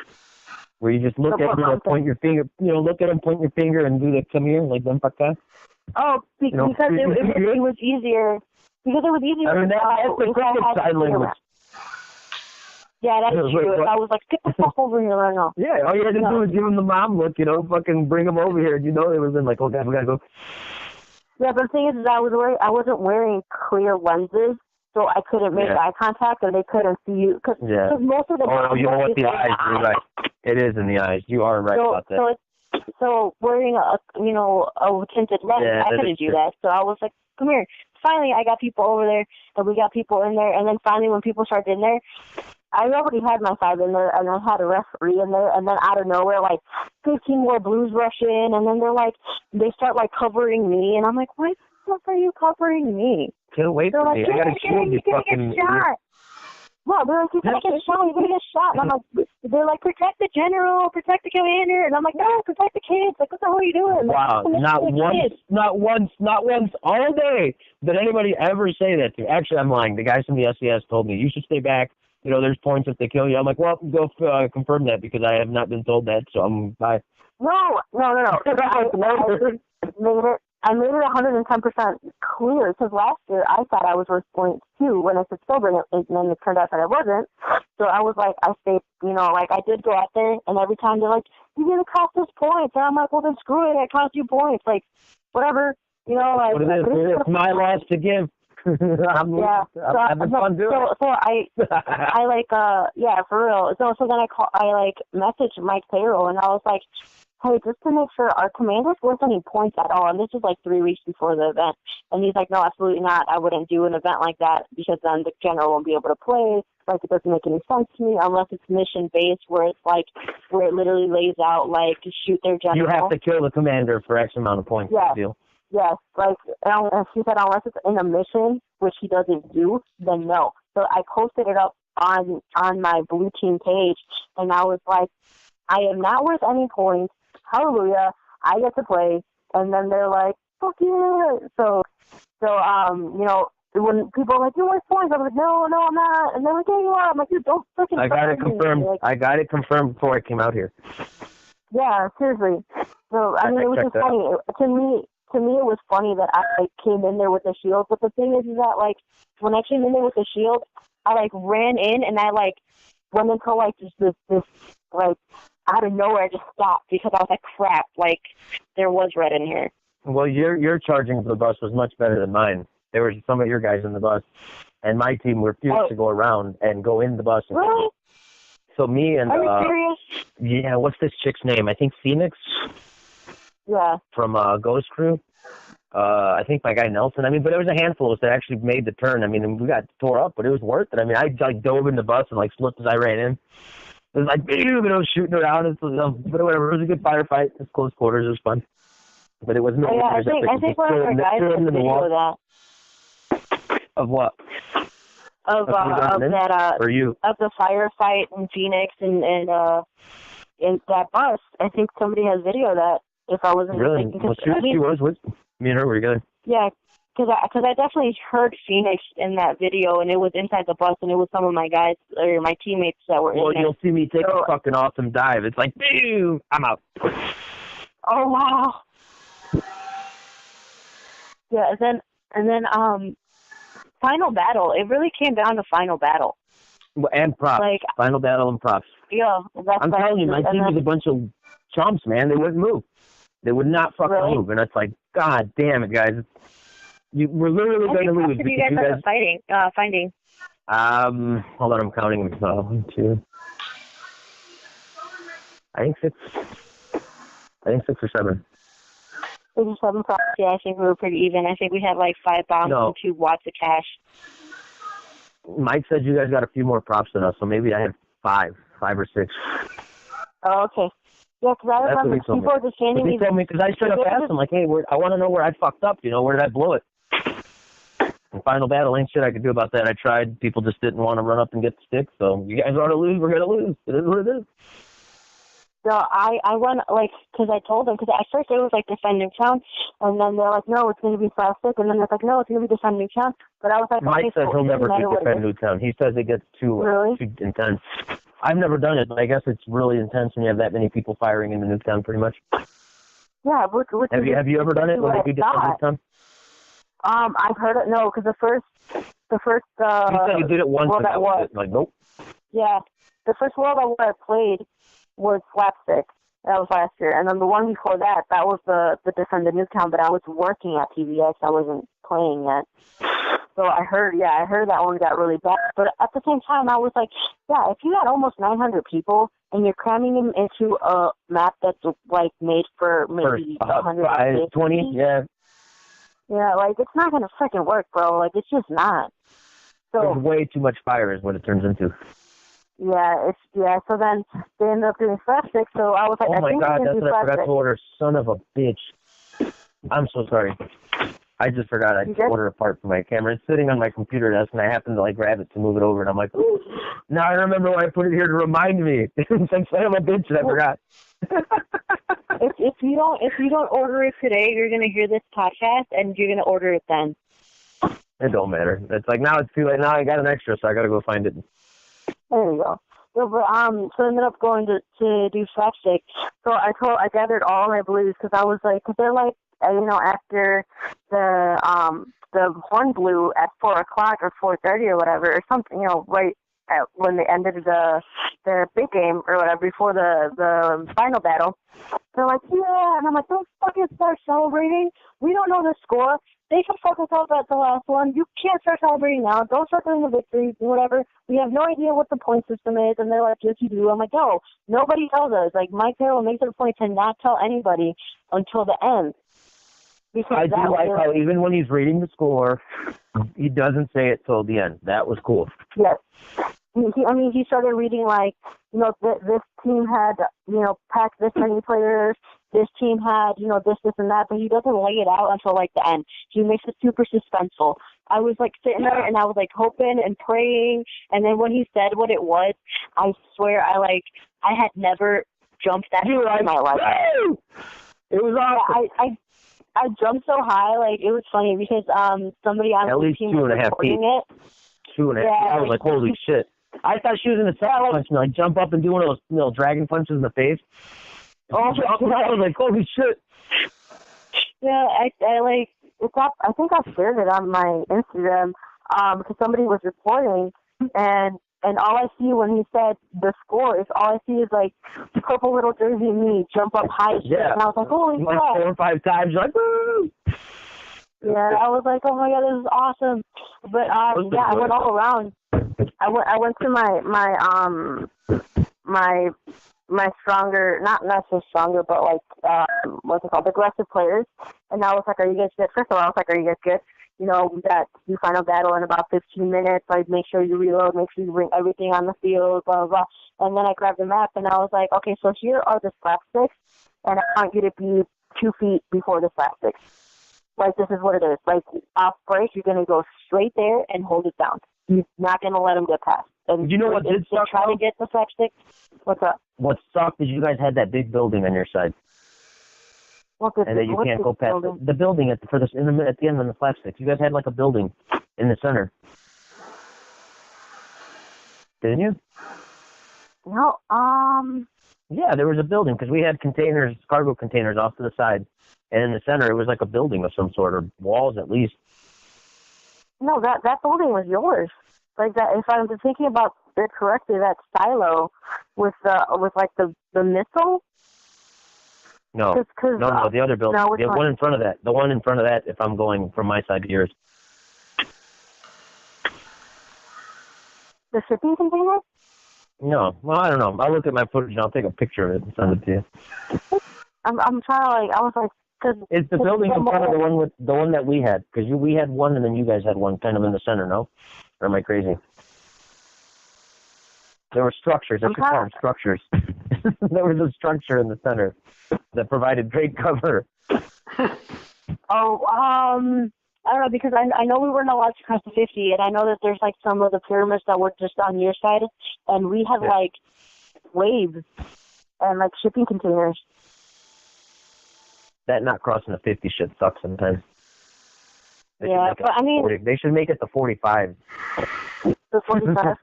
Where you just look at them, point your finger, look at them, point your finger, and do the come here, like them fuck that? Oh, because it was easier. Because it was easier. I mean, that's the cricket sign language. Yeah, that's true. I was like, get the fuck over here right now. Yeah, all you had to do was give him the mom look, fucking bring him over here. It was in like, okay, we gotta go. Yeah, but the thing is I wasn't wearing clear lenses, so I couldn't make eye contact, and they couldn't see you. Cause most of the you know what, the eyes, you're right. It is in the eyes. You are right about that. So wearing a tinted lens, I couldn't do that. So I was like, come here. Finally, I got people over there, and we got people in there. And then finally, when people started in there, I already had my 5 in there, and I had a referee in there. And then out of nowhere, like 15 more blues rush in, and then they start like covering me, and I'm like, why the fuck are you covering me? Get away from me! I gotta shield you, fucking. Well, they're like, you're gonna get shot, And I'm like, they're like, protect the general, protect the commander. And I'm like, no, protect the kids. Like, what the hell are you doing? Wow, not once all day did anybody ever say that to me. Actually, I'm lying. The guys from the SES told me, you should stay back. There's points if they kill you. I'm like, well, go confirm that because I have not been told that, so I'm bye. No. I made it 110% clear because last year I thought I was worth points too when I said silver, and then it turned out that I wasn't. So I was like, I stayed, I did go out there, and every time they're like, you didn't cost us points. And I'm like, well, then screw it. I cost you points. Like, whatever. What it's my loss to give. I'm having fun doing it. So I like, for real. So then I messaged Mike Payroll, and I was like, hey, just to make sure, our commander's worth any points at all? And this is like 3 weeks before the event. And he's like, no, absolutely not. I wouldn't do an event like that because then the general won't be able to play. Like, it doesn't make any sense to me unless it's mission-based where it literally lays out, like, to shoot their general. You have to kill the commander for X amount of points. Yeah. Deal. Yes. Like, and she said unless it's in a mission, which he doesn't do, then no. So I posted it up on my blue team page, and I was like, I am not worth any points. Hallelujah, I get to play. And then they're like, fuck yeah. So when people are like, you're worth points, I'm like, no, I'm not. And they're like, yeah, you are. I'm like, you don't freaking I got it confirmed. I got it confirmed before I came out here. Yeah, seriously. So, I mean, it was just funny. To me, it was funny that I came in there with a shield. But the thing is that, like, when I came in there with a shield, I, like, ran in and I, like, went into, like, just this like, out of nowhere, I just stopped because I was like, crap, like, there was red in here. Well, your charging for the bus was much better than mine. There were some of your guys in the bus, and my team refused to go around and go in the bus. Really? So me and... Are you serious? Yeah, what's this chick's name? I think Phoenix? Yeah. From Ghost Crew. I think my guy Nelson. I mean, but there was a handful of us that actually made the turn. I mean, we got tore up, but it was worth it. I mean, I like dove in the bus and like slipped as I ran in. It was like, shooting around. But whatever. It was a good firefight. It was close quarters. It was fun. But it was no. Yeah, I think one of our guys took a video of that. Of what? Of that. Or you? Of the firefight in Phoenix and in that bus. I think somebody has video of that. If I wasn't really? mistaken. Well, she was with me and her. Were together. Yeah, because I definitely heard Phoenix in that video, and it was inside the bus, and it was some of my guys or my teammates that were in there. Well, you'll see me take a fucking awesome dive. It's like, boom, I'm out. Oh wow. Yeah, and then final battle. It really came down to final battle. And props. Like, final battle and props. Yeah, I'm telling you, my team was a bunch of chumps, man. They wouldn't move. They would not fucking move, and it's like, God damn it, guys. We're literally going to lose. How many you guys end up finding? Hold on, I'm counting them. 1, 2. I think 6 or 7. 6 or 7 props. Yeah, I think we were pretty even. I think we had like 5 bombs and 2 watts of cash. Mike said you guys got a few more props than us, so maybe I had 5 or 6. Oh, okay. Yeah, because I remember people were just handing me. He told me, because I straight up asked him, like, hey, I want to know where I fucked up. Where did I blow it? And final battle ain't shit I could do about that. I tried. People just didn't want to run up and get the stick. So you guys want to lose, we're going to lose. It is what it is. So I went, like, because I told them, because at first it was, like, defend Newtown, and then they're like, no, it's going to be plastic, and then they're like, no, it's going to be defend Newtown. But I was like, Mike says he'll never do defend Newtown. He says it gets too intense. I've never done it, but I guess it's really intense when you have that many people firing into Newtown, pretty much. Yeah. Have you ever done it? When you defend Newtown? I've heard it. No, because the first. You said you did it once. And that was like, nope. Yeah, the first World War I played was slapstick. That was last year, and then the one before that was the Defend the Newtown. But I was working at PBX. I wasn't playing yet. So I heard that one got really bad. But at the same time, I was like, yeah, if you got almost 900 people and you're cramming them into a map that's like made for maybe 120, yeah, like it's not gonna freaking work, bro. Like it's just not. So there's way too much fire is what it turns into. Yeah, So then they ended up doing slapstick. So I was like, oh my God, that's what I forgot to order. Son of a bitch. I'm so sorry. I just forgot I ordered a part for my camera. It's sitting on my computer desk, and I happened to like grab it to move it over, and I'm like, ooh, now I remember why I put it here to remind me. Son of a bitch, I forgot. if you don't order it today, you're gonna hear this podcast, and you're gonna order it then. It don't matter. It's like now it's too late. Now I got an extra, so I gotta go find it. There you go. So, but, so I ended up going to do slapstick. So I gathered all my blues because I was like, because they're like, after the horn blew at 4:00 or 4:30 or whatever, or something, right at when they ended the big game or whatever before the final battle. They're like, yeah, and I'm like, don't fucking start celebrating. We don't know the score. They can fuck us up at the last one. You can't start celebrating now. Don't start doing the victories or whatever. We have no idea what the point system is. And they're like, yes, you do. I'm like, no, nobody tells us. Like, Mike Carroll makes it a point to not tell anybody until the end. I do like how even when he's reading the score, he doesn't say it till the end. That was cool. Yes. He started reading like, this team had, packed this many players. This team had, this and that, but he doesn't lay it out until like the end. He makes it super suspenseful. I was like sitting there and I was like hoping and praying, and then when he said what it was, I swear I had never jumped that high in my life. It was awesome. I jumped so high, like it was funny because somebody on the team was recording it. 2.5 feet. I was like, holy shit. I thought she was in the saddle punch, like jump up and do one of those dragon punches in the face. Oh, I was like, holy shit. Yeah, I think I shared it on my Instagram because somebody was recording, and all I see when he said the score is all I see is like purple little jersey me jump up high. Yeah. And I was like, holy like crap. 4 or 5 times, like, woo! Yeah, I was like, oh my God, this is awesome. But yeah, I went all around. I went to my stronger, not so stronger, but like what's it called, aggressive players. And I was like, are you guys good? First of all, I was like, are you guys good? We got the final battle in about 15 minutes. Like, make sure you reload, make sure you bring everything on the field, blah, blah, blah. And then I grabbed the map and I was like, okay, so here are the slapsticks, and I want you to be 2 feet before the slapsticks. Like, this is what it is. Like, off break, you're going to go straight there and hold it down. You're not going to let them get past. And you know what did suck? Try to get the slapstick. What's up? What sucked is you guys had that big building on your side. and that you can't go past the building at the end on the slapsticks. You guys had like a building in the center, didn't you? No. Yeah, there was a building because we had containers, cargo containers off to the side, and in the center it was like a building of some sort, or walls at least. No, that building was yours. Like that. If I'm thinking about it correctly, that silo with like the missile. No, the other building. No, the one in front of that. The one in front of that, if I'm going from my side to yours. The shipping container? No. Well, I don't know. I'll look at my footage and I'll take a picture of it and send it to you. I'm trying to, I was like... It's the building in front of the one that we had. Because we had one and then you guys had one kind of in the center, no? Or am I crazy? There were structures. That's call them structures. There was a structure in the center that provided great cover. I don't know, because I know we weren't allowed to cross the 50, and I know that there's like some of the pyramids that were just on your side, and we had like waves and like shipping containers. That not crossing the 50 shit sucks sometimes. But I mean... they should make it the 45. The 45?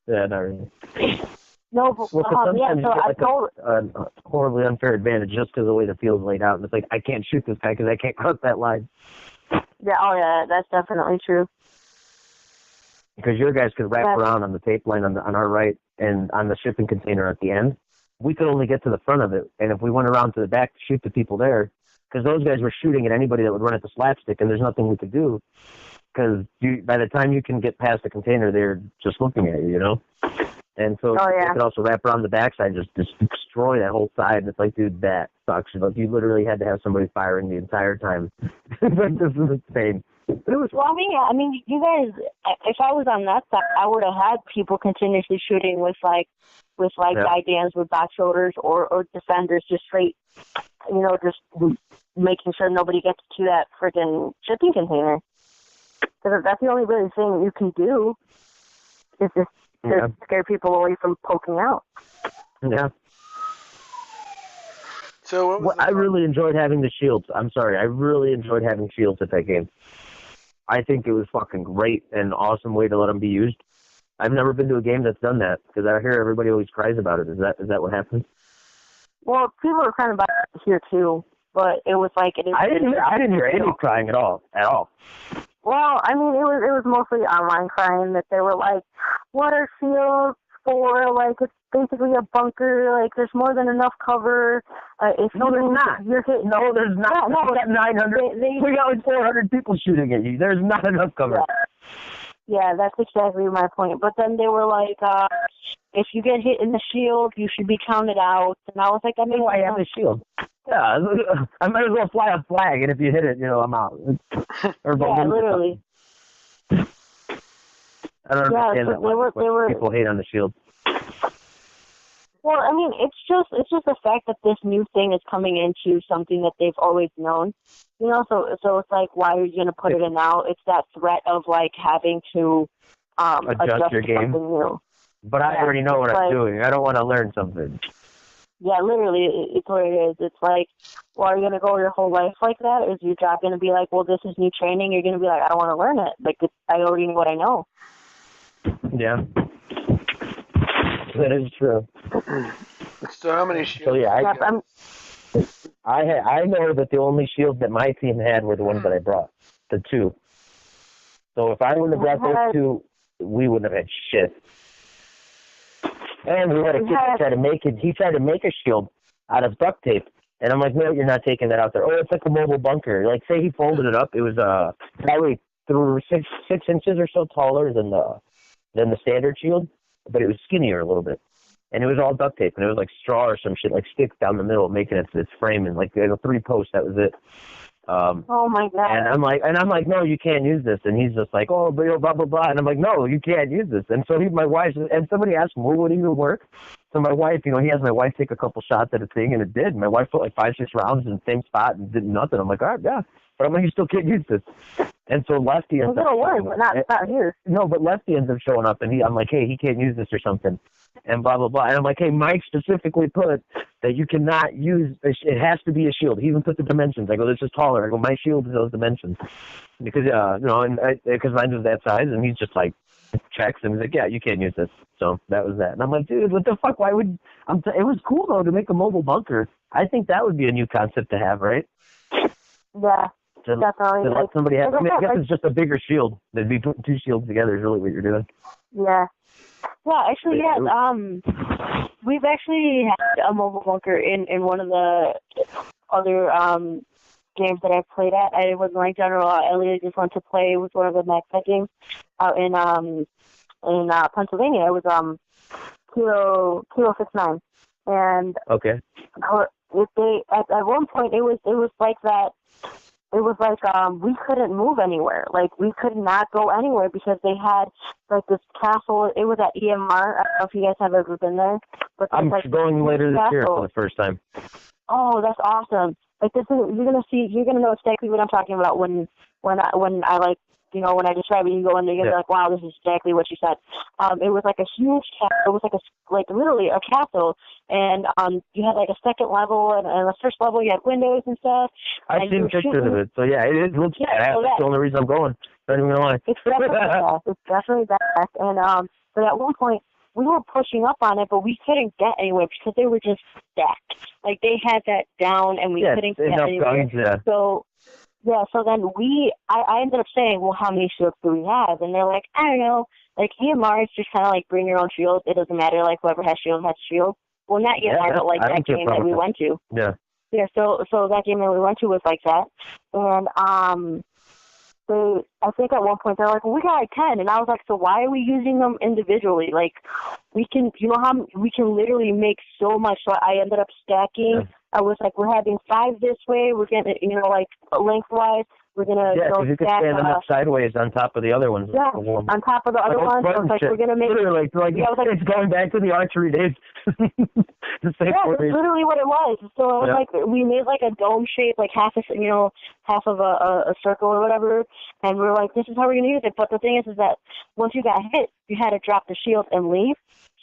Yeah, not really. No, but sometimes you get a horribly unfair advantage just because of the way the field's laid out. And it's like, I can't shoot this guy because I can't cross that line. Yeah, that's definitely true. Because your guys could wrap around on the tape line on our right and on the shipping container at the end. We could only get to the front of it. And if we went around to the back to shoot the people there, because those guys were shooting at anybody that would run at the slapstick, and there's nothing we could do. Because by the time you can get past the container, they're just looking at you, you know? And so they could also wrap around the backside, just destroy that whole side. And it's like, dude, that sucks. Like, you literally had to have somebody firing the entire time. This is insane. Well, I mean, you guys, if I was on that side, I would have had people continuously shooting with guidance with back shoulders or defenders just straight, you know, just making sure nobody gets to that freaking shipping container. Because that's the only really thing you can do is just to scare people away from poking out. Yeah. So I really enjoyed having the shields. I'm sorry. I really enjoyed having shields at that game. I think it was fucking great and an awesome way to let them be used. I've never been to a game that's done that because I hear everybody always cries about it. Is that what happens? Well, people are crying about it here too, but it was like I didn't hear any crying at all. Well, I mean, it was mostly online crying that they were like, "What are shields for? Like, it's basically a bunker. Like, there's more than enough cover." There's not. You're hitting. No, there's not. No, we got 900. We got like 400 people shooting at you. There's not enough cover. Yeah, that's exactly my point. But then they were like, if you get hit in the shield, you should be counted out. And I was like, I have a shield. Yeah, I might as well fly a flag, and if you hit it, you know, I'm out. Literally. I don't understand that. People hate on the shield. Well, I mean, it's just the fact that this new thing is coming into something that they've always known, you know. So it's like, why are you going to put it in now? It's that threat of like having to adjust your game. New. But I already know what I'm doing. I don't want to learn something. Yeah, literally, it's what it is. It's like, well, are you going to go your whole life like that? Is your job going to be like, well, this is new training? You're going to be like, I don't want to learn it. Like, I already know what I know. Yeah. That is true. So how many shields? So yeah, I know that the only shields that my team had were the ones that I brought, the two. So if I wouldn't have brought those two, we wouldn't have had shit. And we had a kid that tried to make it. He tried to make a shield out of duct tape, and I'm like, no, you're not taking that out there. Oh, it's like a mobile bunker. Like, say he folded it up, it was probably through 6 inches or so taller than the standard shield, but it was skinnier a little bit, and it was all duct tape, and it was like straw or some shit, like sticks down the middle, making it its frame, and like 3 posts. That was it. Oh my God! And I'm like, no, you can't use this. And he's just like, oh, blah blah blah. And I'm like, no, you can't use this. And so my wife, and somebody asked him, well, would it even work? So my wife, you know, he has my wife take a couple shots at a thing, and it did. My wife put like 5-6 rounds in the same spot and did nothing. I'm like, all right, yeah. But I'm like, you still can't use this. And so Lefty ends up showing up. But not here. No, but Lefty ends up showing up, and I'm like, hey, he can't use this or something, and blah, blah, blah. And I'm like, hey, Mike specifically put that you cannot use, it has to be a shield. He even put the dimensions. I go, this is taller. I go, my shield is those dimensions. Because, because mine was that size, and he's just like, checks, and he's like, yeah, you can't use this. So that was that. And I'm like, dude, what the fuck? Why would, it was cool, though, to make a mobile bunker. I think that would be a new concept to have, right? Yeah. Definitely. To let somebody have, I guess it's just a bigger shield. They'd be putting two shields together is really what you're doing. Yeah. Yeah, actually, yes. We've actually had a mobile bunker in one of the other games that I've played at. It wasn't like general. I really just went to play with one of the MaxFed games out in Pennsylvania. It was Kilo 69, and okay. At one point it was like that. It was like we couldn't move anywhere. Like we could not go anywhere because they had like this castle. It was at EMR. I don't know if you guys have ever been there. But I'm like going later this year for the first time. Oh, that's awesome! Like this is you're gonna know exactly what I'm talking about when I like. You know, when I describe it, you go in there, you're like, wow, this is exactly what you said. It was like a huge castle. It was like literally a castle. And you had like a second level and a first level. You had windows and stuff. I've seen pictures of it. So, yeah, it looks badass. That's the only reason I'm going. Not even going to lie. It's definitely badass. It's definitely badass. And but at one point, we were pushing up on it, but we couldn't get anywhere because they were just stacked. Like, they had that down, and we couldn't get anywhere. Guns, So then I ended up saying, well, how many shields do we have? And they're like, I don't know. Like, EMR is just kind of like bring your own shield. It doesn't matter. Like, whoever has shield has shield. Well, not EMR, but like that game that we went to. Yeah. Yeah, so that game that we went to was like that. And I think at one point they're like, well, we got like 10. And I was like, so why are we using them individually? Like, we can, we can literally make so much. So I ended up stacking. Yeah. I was like, we're having 5 this way. We're getting, like lengthwise. We're gonna go you could stand them up sideways on top of the other ones. Yeah, on top of the other ones. So it's like we're gonna make it's going back to the archery days. That's literally what it was. So it was like we made like a dome shape, like half of a circle or whatever, and we were like, this is how we're gonna use it. But the thing is that once you got hit, you had to drop the shield and leave.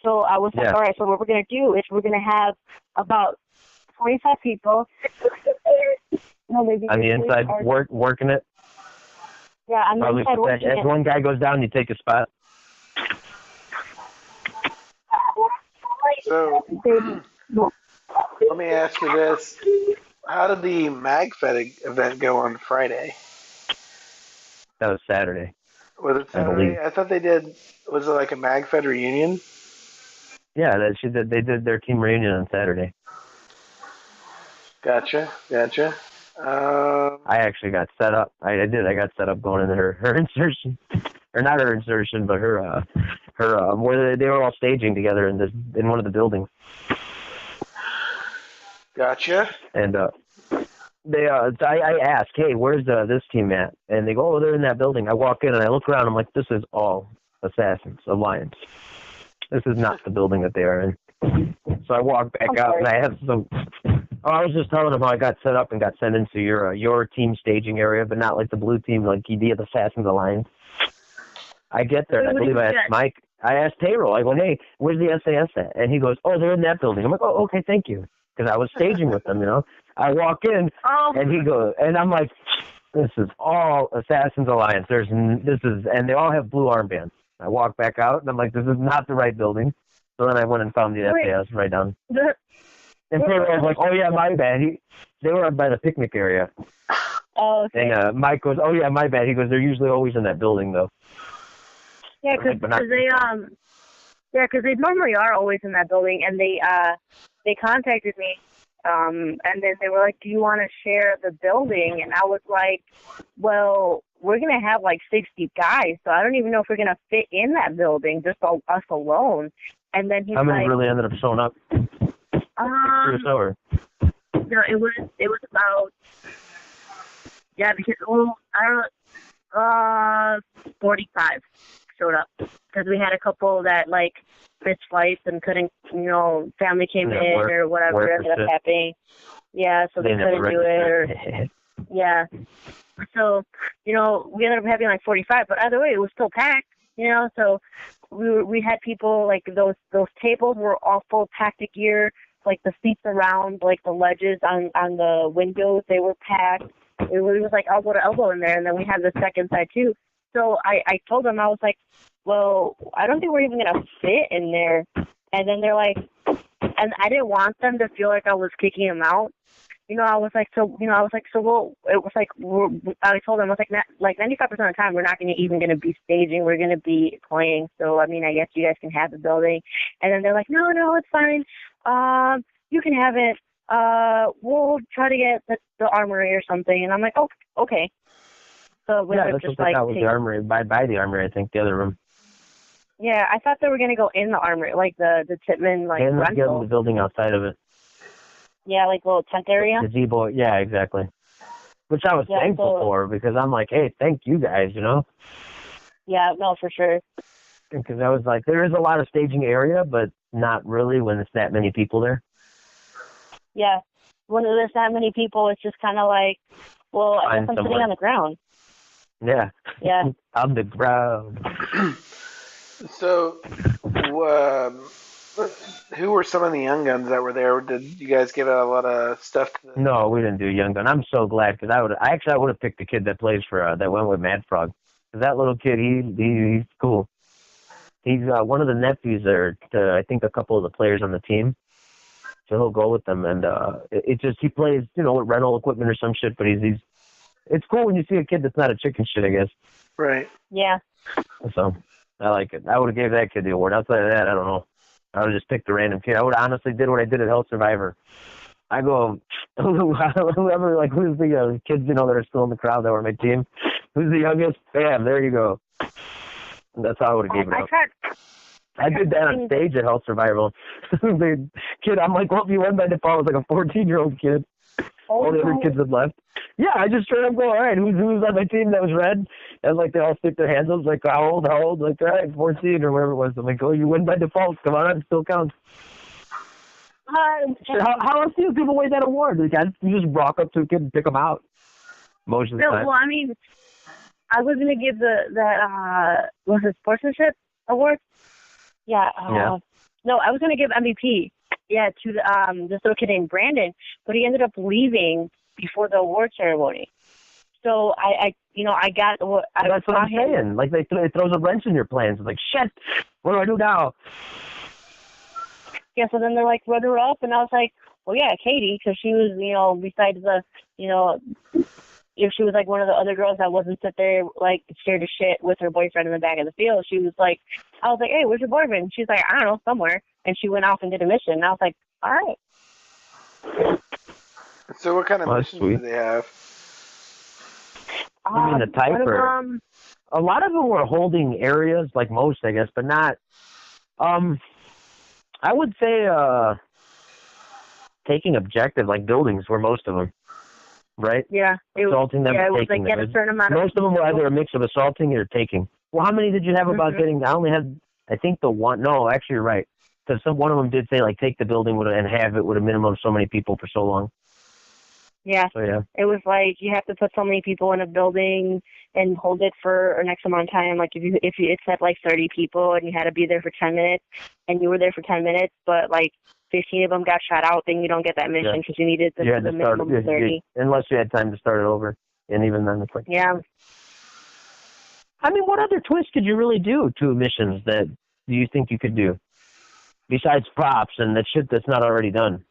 So I was like, all right. So what we're gonna do is we're gonna have about 45 people. On the inside, working it? Yeah, on the inside working it. As one guy goes down, you take a spot. So, let me ask you this. How did the MagFed event go on Friday? That was Saturday. Was it Saturday? I thought they did, was it like a MagFed reunion? Yeah, they did their team reunion on Saturday. Gotcha. I actually got set up. I did. I got set up going into her insertion, or not her insertion, but her where they were all staging together in one of the buildings. Gotcha. And I asked, hey, where's this team at? And they go, oh, they're in that building. I walk in and I look around. I'm like, this is all Assassins Alliance. This is not the building that they are in. So I walk back out and I have some. Oh, I was just telling him how I got set up and got sent into your team staging area, but not like the blue team, like you did the Assassins Alliance. I get there, and I believe I asked Mike. I asked Tayroll. I go, hey, where's the SAS at? And he goes, oh, they're in that building. I'm like, oh, okay, thank you, because I was staging with them, I walk in, and he goes, and I'm like, this is all Assassins Alliance. And they all have blue armbands. I walk back out, and I'm like, this is not the right building. So then I went and found the SAS right down. And Taylor was like, oh, yeah, my bad. They were up by the picnic area. Oh, okay. And Mike goes, oh, yeah, my bad. He goes, they're usually always in that building, though. Yeah, because they normally are always in that building. And they contacted me, and then they were like, do you want to share the building? And I was like, well, we're going to have like 60 guys, so I don't even know if we're going to fit in that building, just us alone. And then he's how many really ended up showing up? No, it was about because 45 showed up because we had a couple that like missed flights and couldn't, family came in or whatever ended up happening. Yeah, so they couldn't do it. So, we ended up having like 45, but either way, it was still packed, so we had people, like, those tables were all full tactic gear, like the seats around, like the ledges on the windows, they were packed. It was like elbow to elbow in there, and then we had the second side too. So I told them, I was like, well, I don't think we're even going to fit in there. And then they're like, and I didn't want them to feel like I was kicking them out. I was like, so it was like, I told them, I was like 95% of the time, we're not even going to be staging. We're going to be playing. So, I mean, I guess you guys can have the building. And then they're like, no, it's fine. You can have it. We'll try to get the armory or something. And I'm like, oh, okay. So we that's just what was the armory, by the armory, I think, the other room. Yeah, I thought they were going to go in the armory, like the Titman, like, and rental. the building outside of it. Yeah, like a little tent area. The gazebo, yeah, exactly. Which I was thankful for, because I'm like, hey, thank you guys, Yeah, no, for sure. Because I was like, there is a lot of staging area, but not really when it's that many people there. Yeah, when there's that many people, it's just kind of like, well, I guess I'm sitting on the ground. Yeah. Yeah. On the ground. So, who were some of the young guns that were there? Did you guys give out a lot of stuff to them? No, we didn't do young gun. I'm so glad, because I would have picked the kid that plays for that went with Mad Frog. That little kid, he's cool. He's one of the nephews there to, I think, a couple of the players on the team. So he'll go with them, and he plays, with rental equipment or some shit. But it's cool when you see a kid that's not a chicken shit, I guess. Right. Yeah. So I like it. I would have gave that kid the award. Outside of that, I don't know. I would have just picked a random kid. I would have honestly did what I did at Hell Survivor. I go, whoever, like, who's the kids, that are still in the crowd that were on my team? Who's the youngest? Bam, there you go. That's how I would have given it up. I did that on stage at Hell Survival. The kid, I'm like, well, you won by default. It was like a 14-year-old kid. All the other kids had left. Yeah, I just straight up go, all right, who's on my team that was red? And, like, they all stick their hands up, like, how old? Like, all right, 14 or whatever it was. I'm like, oh, you win by default. Come on, it still counts. How else do you give away that award? Like, you just walk up to a kid and pick them out most of the time. Well, I mean, I was going to give was it sportsmanship award? Yeah. No, I was going to give MVP. Yeah, to this little kid named Brandon, but he ended up leaving before the award ceremony. So I got what I That's what I'm saying. Like, it throws a wrench in your plans. It's like, shit, what do I do now? Yeah, so then they're like, run her up, and I was like, well, yeah, Katie, because she was, besides the, if she was like one of the other girls that wasn't sit there like scared to shit with her boyfriend in the back of the field, she was like, I was like, hey, where's your boyfriend? She's like, I don't know, somewhere. And she went off and did a mission. And I was like, all right. So what kind of missions do they have? You mean the type? A lot of them were holding areas, like most, I guess, but not. I would say taking objective, like buildings, were most of them. Right? Yeah. Assaulting them, it was taking like, them. A certain amount most of them were either a mix of assaulting or taking. Well, how many did you have about getting? I only had, I think, the one. No, actually, you're right. Because one of them did say, like, take the building and have it with a minimum of so many people for so long. Yeah. So, yeah. It was like you have to put so many people in a building and hold it for an X amount of time. Like, if it said, like, 30 people and you had to be there for 10 minutes and you were there for 10 minutes, but, like, 15 of them got shot out, then you don't get that mission because you needed the minimum of 30. Unless you had time to start it over. And even then, it's like... Yeah. I mean, what other twist could you really do to missions that you think you could do? Besides props and that shit that's not already done.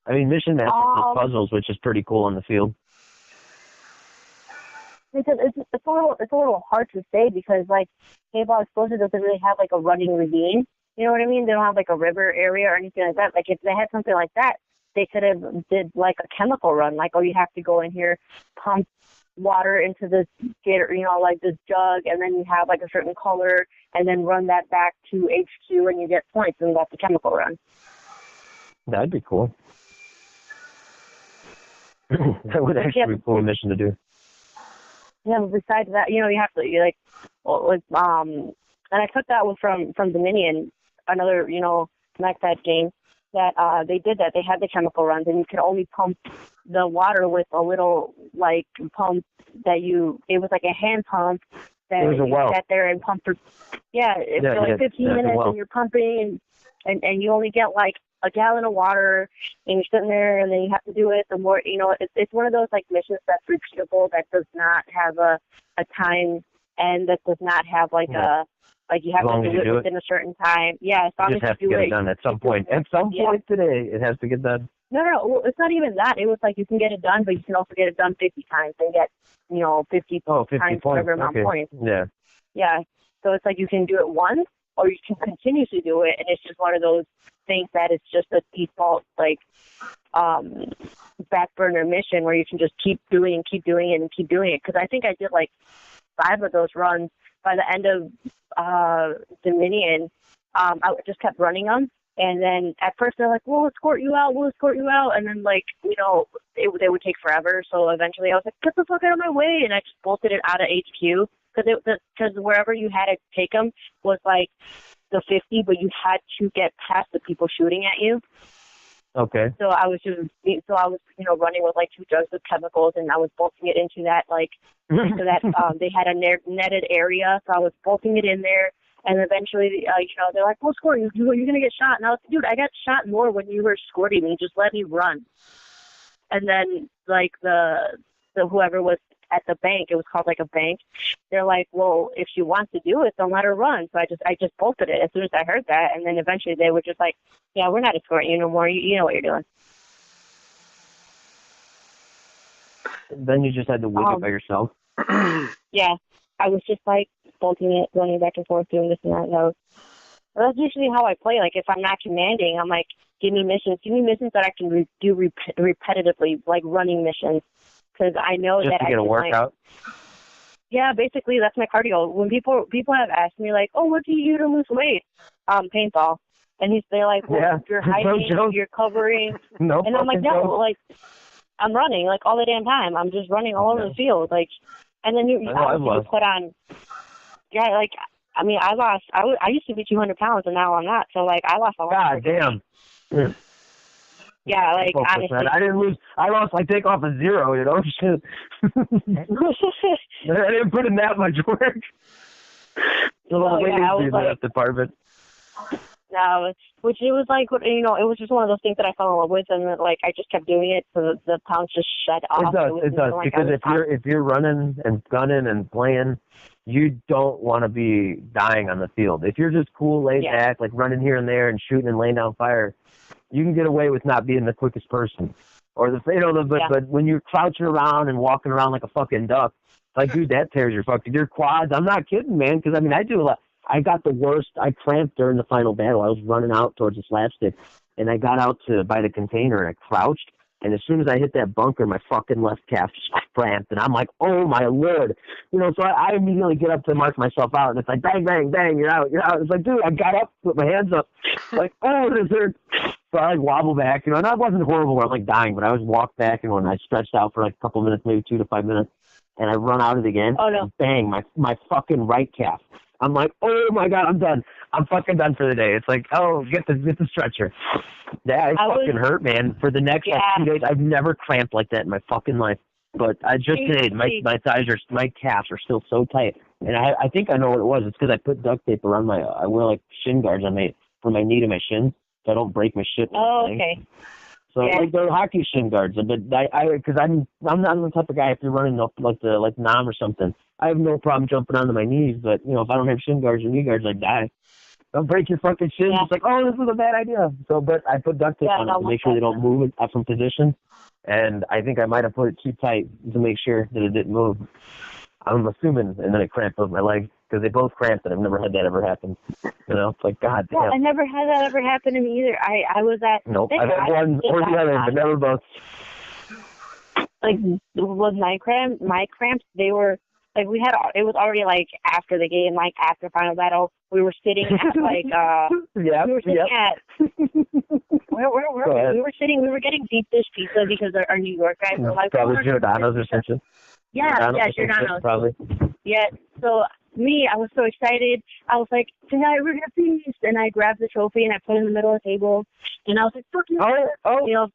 I mean, mission masters with puzzles, which is pretty cool on the field. Because it's a little hard to say because, like, Paintball Exposure doesn't really have, like, a running ravine. You know what I mean? They don't have, like, a river area or anything like that. Like, if they had something like that, they could have did, like, a chemical run. Like, oh, you have to go in here, pump water into this, like, this jug, and then you have, like, a certain color, and then run that back to HQ, and you get points, and that's the chemical run. That'd be cool. That would actually be a cool mission to do. Yeah, but besides that, you have to, and I took that one from Dominion, another, MechFed game. that they did that. They had the chemical runs, and you could only pump the water with a little, like, pump that it was like a hand pump that you sat there and pumped for, for like 15 minutes, and you're pumping, and you only get, like, a gallon of water, and you're sitting there, and then you have to do it. The more, it's one of those, like, missions that's repeatable, that does not have a time, and that does not have, like, you have to do it within a certain time. Yeah, as long as you have to get it done at some point. At some point today, it has to get done. No, well, it's not even that. It was like you can get it done, but you can also get it done 50 times and get, 50 times whatever amount of points. Yeah. Yeah. So it's like you can do it once, or you can continue to do it, and it's just one of those things that it's just a default, like, back burner mission where you can just keep doing it. Because I think I did, like, 5 of those runs. By the end of Dominion, I just kept running them. And then at first they're like, we'll escort you out. And then, like, they would take forever. So eventually I was like, get the fuck out of my way. And I just bolted it out of HQ. Because wherever you had to take them was, like, the 50, but you had to get past the people shooting at you. Okay. So I was running with, like, 2 jugs of chemicals, and I was bolting it into that, like, so that they had a netted area. So I was bolting it in there. And eventually, they're like, we'll escort you. You're going to get shot. And I was like, dude, I got shot more when you were escorting me. Just let me run. And then, like, the whoever was at the bank, it was called, like, a bank. They're like, well, if she wants to do it, then let her run. So I just bolted it as soon as I heard that. And then eventually they were just like, yeah, we're not escorting you no more. You know what you're doing. Then you just had to wake up by yourself. Yeah. I was just, like, bolting it, running back and forth, doing this and that. That's usually how I play. Like, if I'm not commanding, I'm like, give me missions that I can do repetitively, like running missions. Because I know just that to get a workout? Yeah, basically, that's my cardio. When people have asked me, like, oh, what do you do to lose weight? Paintball. And they're like, well, you're hiding, you're covering. And I'm like, no, like, I'm running, like, all the damn time. I'm just running all over the field. Like, and then you put on, like, I mean, I used to be 200 pounds, and now I'm not. So, like, I lost a lot. God damn. Yeah, like, honestly. I didn't lose. I lost my takeoff of 0, Shit. I didn't put in that much work. A little lazy in that department. No, which it was like, it was just one of those things that I fell in love with, and like I just kept doing it, so the pounds just shed off. It does, like because if you're running and gunning and playing, you don't want to be dying on the field. If you're just cool, laid back, like running here and there and shooting and laying down fire, you can get away with not being the quickest person, or but when you're crouching around and walking around like a fucking duck, like, dude, that tears your quads. I'm not kidding, man, because I mean I do a lot. I got the worst. I cramped during the final battle. I was running out towards the slapstick, and I got out by the container, and I crouched, and as soon as I hit that bunker, my fucking left calf just cramped, and I'm like, oh, my Lord. So I immediately get up to mark myself out, and it's like, bang, bang, bang, you're out. It's like, dude, I got up, put my hands up, like, oh, this hurts. So I, like, wobble back, and I wasn't horrible where I'm, like, dying, but I was walked back, and when I stretched out for, like, a couple minutes, maybe 2 to 5 minutes, and I run out of it again, and bang, my fucking right calf. I'm like, oh, my God, I'm done. I'm fucking done for the day. It's like, oh, get the stretcher. Yeah, it fucking hurt, man. For the next 2 days, I've never cramped like that in my fucking life. But I just did. My thighs my calves are still so tight. And I think I know what it was. It's because I put duct tape around I wear, like, shin guards from my knee to my shin, so I don't break my shit. Oh, okay. So, like, they're hockey shin guards. But because I'm not the type of guy, if you're running like Nam or something, I have no problem jumping onto my knees. But, if I don't have shin guards or knee guards, I die. Don't break your fucking shins. Yeah. It's like, oh, this was a bad idea. So, but I put duct tape on it to make sure they don't move it from position. And I think I might have put it too tight to make sure that it didn't move. I'm assuming, and then it cramped up my leg. Because they both cramped, and I've never had that ever happen. It's like, God damn. Well, I never had that ever happen to me either. I was at... Nope, I've had one or the other, but never both. Like, with my cramps, they were... Like, it was already, like, after the game, like, after final battle. We were sitting at, like, we were sitting at... Where were we? We were getting deep dish pizza because our New York guys were like... Probably Giordano's or something. Yeah, Giordano's. Probably. Yeah, so... Me, I was so excited. I was like, tonight we're going to feast. And I grabbed the trophy and I put it in the middle of the table. And I was like, fuck you. Oh. You know,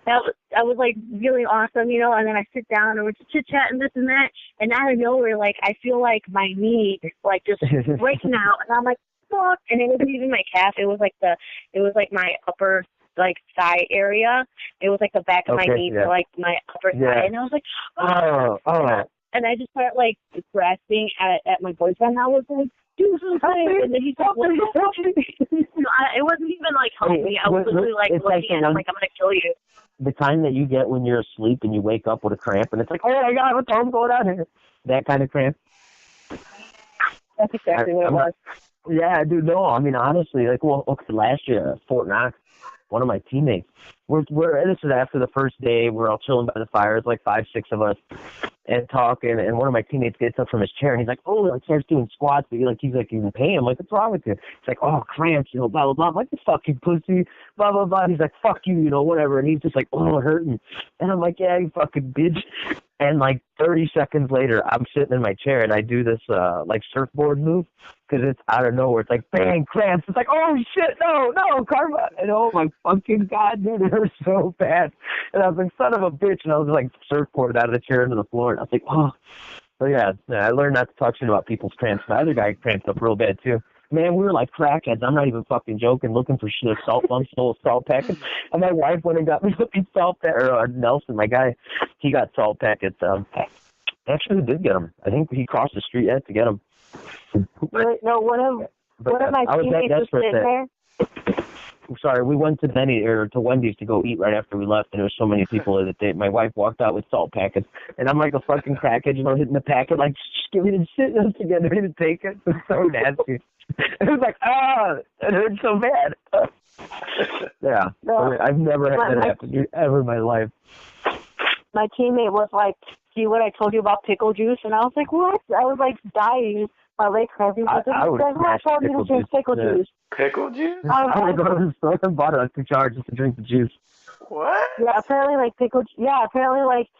that was like really awesome, you know, and then I sit down and we're just chit-chatting this and that, and out of nowhere, like, I feel like my knee is like just breaking out, and I'm like, fuck, and it wasn't even my calf, it was like my upper, like, thigh area, it was like the back of my knee to, like, my upper thigh, and I was like, oh. And I just started, like, grasping at my boyfriend, and I was like, do something, and then he's like, what the fuck? It wasn't even, like, helping me, I was literally, like, looking at him like, I'm gonna kill you. The kind that you get when you're asleep and you wake up with a cramp, and it's like, oh my God, what's going on here? That kind of cramp. That's exactly what it was. Yeah, dude, no, I mean, honestly, like, well, okay, last year at Fort Knox, one of my teammates, this is after the first day, we're all chilling by the fire, it's like 5, 6 of us, and talking, and one of my teammates gets up from his chair, and he's like, oh, like, starts doing squats, but he's like, in pain. I'm like, what's wrong with you? He's like, oh, cramps, you know, blah, blah, blah. I'm like, you fucking pussy, blah, blah, blah. He's like, fuck you, you know, whatever, and he's just like, oh, it hurting. And I'm like, yeah, you fucking bitch. And, like, 30 seconds later, I'm sitting in my chair, and I do this, like, surfboard move, because it's out of nowhere. It's like, bang, cramps. It's like, oh, shit, no, karma. And, oh, my fucking God, dude, it hurts so bad. And I was like, son of a bitch. And I was, like, surfboarded out of the chair into the floor. And I was like, oh. So, yeah, I learned not to talk shit about people's cramps. My other guy cramped up real bad, too. Man, we were like crackheads. I'm not even fucking joking, looking for shit, salt lumps, little salt packets. And my wife went and got me some salt packets. Or Nelson, my guy, he got salt packets. Actually, we did get them. I think he crossed the street to get them. No, one of my teammates was sitting there. Sorry, we went to Wendy's to go eat right after we left, and there was so many people that day. My wife walked out with salt packets, and I'm like a fucking crackhead, you know, hitting the packet, like, just give me the shit, and together to take it. It was so nasty. It was like, it hurt so bad. Yeah, no, I've never had that happen ever in my life. My teammate was like, see what I told you about pickle juice? And I was like, what? I was like dying. My leg cramping. I would have told you to drink pickle juice. Pickle juice? I would go to the store and bought it $2 just to drink the juice. What? Yeah, apparently like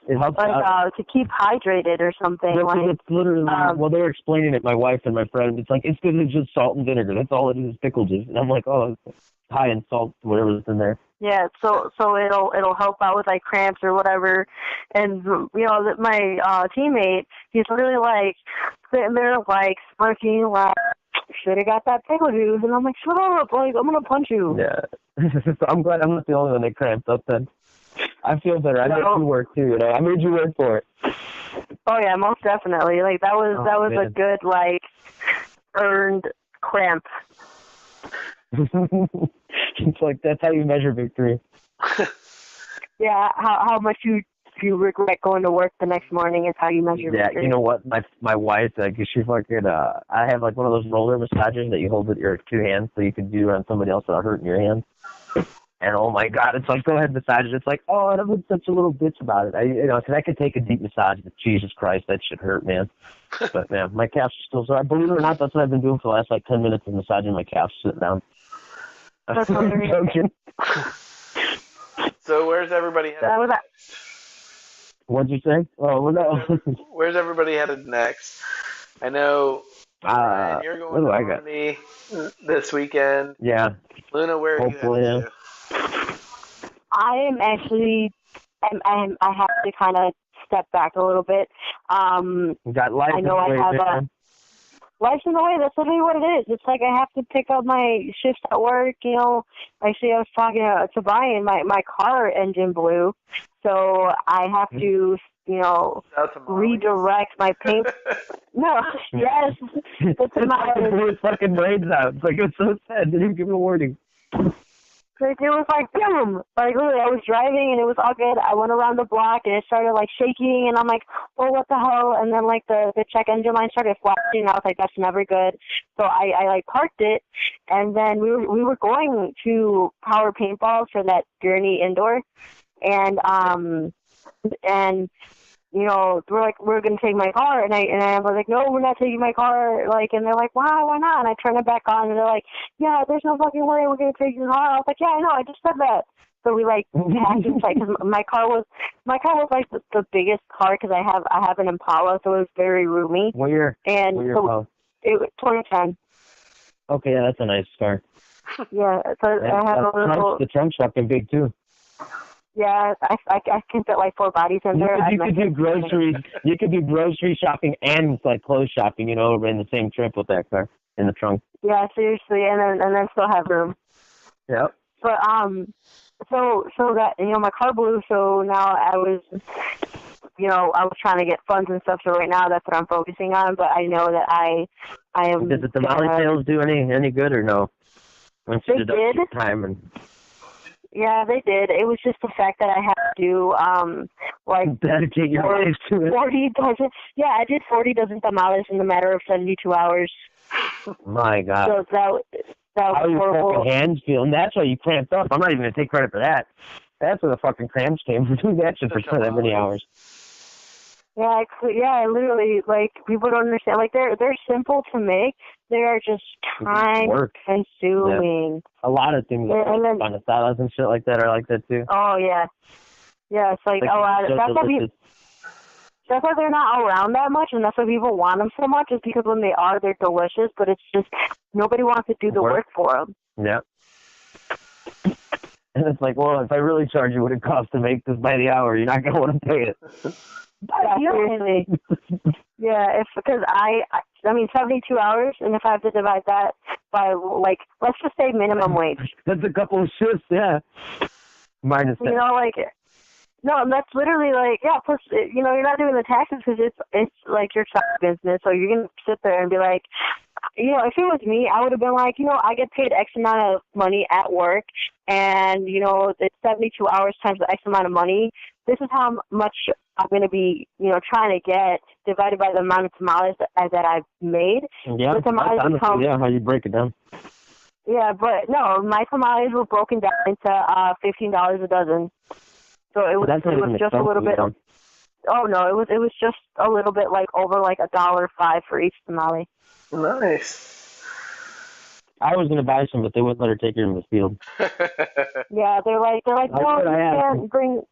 it helps to keep hydrated or something. It's literally well, they were explaining it, my wife and my friend. It's like, it's because it's just salt and vinegar. That's all it is pickle juice. And I'm like, oh, it's high in salt, whatever's in there. Yeah, so it'll help out with like cramps or whatever. And you know, my teammate, he's literally like sitting there like smirking, like, should have got that pickle juice. And I'm like, shut up, like, I'm gonna punch you. Yeah. So I'm glad I'm not the only one that cramped up then. I feel better. I made you work too, you know. I made you work for it. Oh yeah, most definitely. Like that was man. a good, like, earned cramp. It's like, that's how you measure victory. Yeah, how much you regret going to work the next morning is how you measure victory. Yeah, you know what? My wife, like, she fucking, I have like one of those roller massagers that you hold with your 2 hands so you can do it on somebody else without hurting your hands. And oh my God, it's like, go ahead, massage it. It's like, oh, and I'm such a little bitch about it. Because I could take a deep massage, but Jesus Christ, that shit hurt, man. But man, my calves are still sore. Believe it or not, that's what I've been doing for the last like 10 minutes of massaging my calves, sitting down. That's joking. So where's everybody headed? What'd you say? Oh, no. Where's everybody headed next? I know Bryan, you're going to Army this weekend. Yeah. Luna, where are you headed to? I am actually, I have to kind of step back a little bit. You got life. I know I have life's in the way. That's literally what it is. It's like I have to pick up my shifts at work, you know. Actually, I was talking to Bryan, my car engine blew, so I have to, you know, redirect my paint. No, yes. It's his fucking brains out. It's like, it's so sad. Didn't even give me a warning. Like, it was like, boom. Like, literally, I was driving, and it was all good. I went around the block, and it started, like, shaking, and I'm like, oh, what the hell? And then, like, the check engine light started flashing, and I was like, that's never good. So I like, parked it, and then we were going to Power Paintball for that Gurney indoor, and you know, we're going to take my car, and I was like, no, we're not taking my car, like, and they're like, why not? And I turn it back on, and they're like, yeah, there's no fucking way we're going to take your car. I was like, yeah, I know, I just said that. So we, like, had to, like, cause my car was like the biggest car, because I have an Impala, so it was very roomy. What year? And what year so it was 2010. Okay, yeah, that's a nice car. Yeah, so I have a little. The trunk's fucking big too. Yeah, I can fit like 4 bodies in there. You could do groceries. You could do grocery shopping and like clothes shopping, in the same trip with that car in the trunk. Yeah, seriously, and then still have room. Yep. But so that my car blew. So now I was trying to get funds and stuff. So right now that's what I'm focusing on. But I know that I am. Did the tamale sales do any good or no? Once you deduct your time and. Yeah, they did. It was just the fact that I had to dedicate your life to it. 40 dozen. Yeah, I did 40 dozen tamales in a matter of 72 hours. My God. So that was how horrible. How your fucking hands feel, and that's why you cramped up. I'm not even gonna take credit for that. That's where the fucking cramps came from doing that shit for that many hours. Yeah, literally, people don't understand. They're simple to make. They are just time-consuming. Yeah. A lot of things, on the salads and shit like that are like that too. Oh yeah, yeah. It's like a lot. That's why they're not around that much, and that's why people want them so much. Is because when they are, they're delicious. But it's just nobody wants to do the work for them. Yeah. And it's like, well, if I really charge you what it costs to make this by the hour, you're not gonna want to pay it. Yeah, seriously. Yeah, because I mean 72 hours, and if I have to divide that by let's just say minimum wage. That's a couple of shifts, yeah. Minus that. No, that's literally plus you're not doing the taxes because it's like your side business, so you're gonna sit there and be like, if it was me, I would have been like, I get paid X amount of money at work, and it's 72 hours times the X amount of money. This is how much I'm going to be, trying to get divided by the amount of tamales that I've made. Yeah, the tamales honestly, how you break it down. Yeah, but no, my tamales were broken down into $15 a dozen. So it was just a little bit. Oh no, it was just a little bit over $1.05 for each tamale. Nice. I was gonna buy some, but they wouldn't let her take her in the field. Yeah, they're like, no, you can't bring.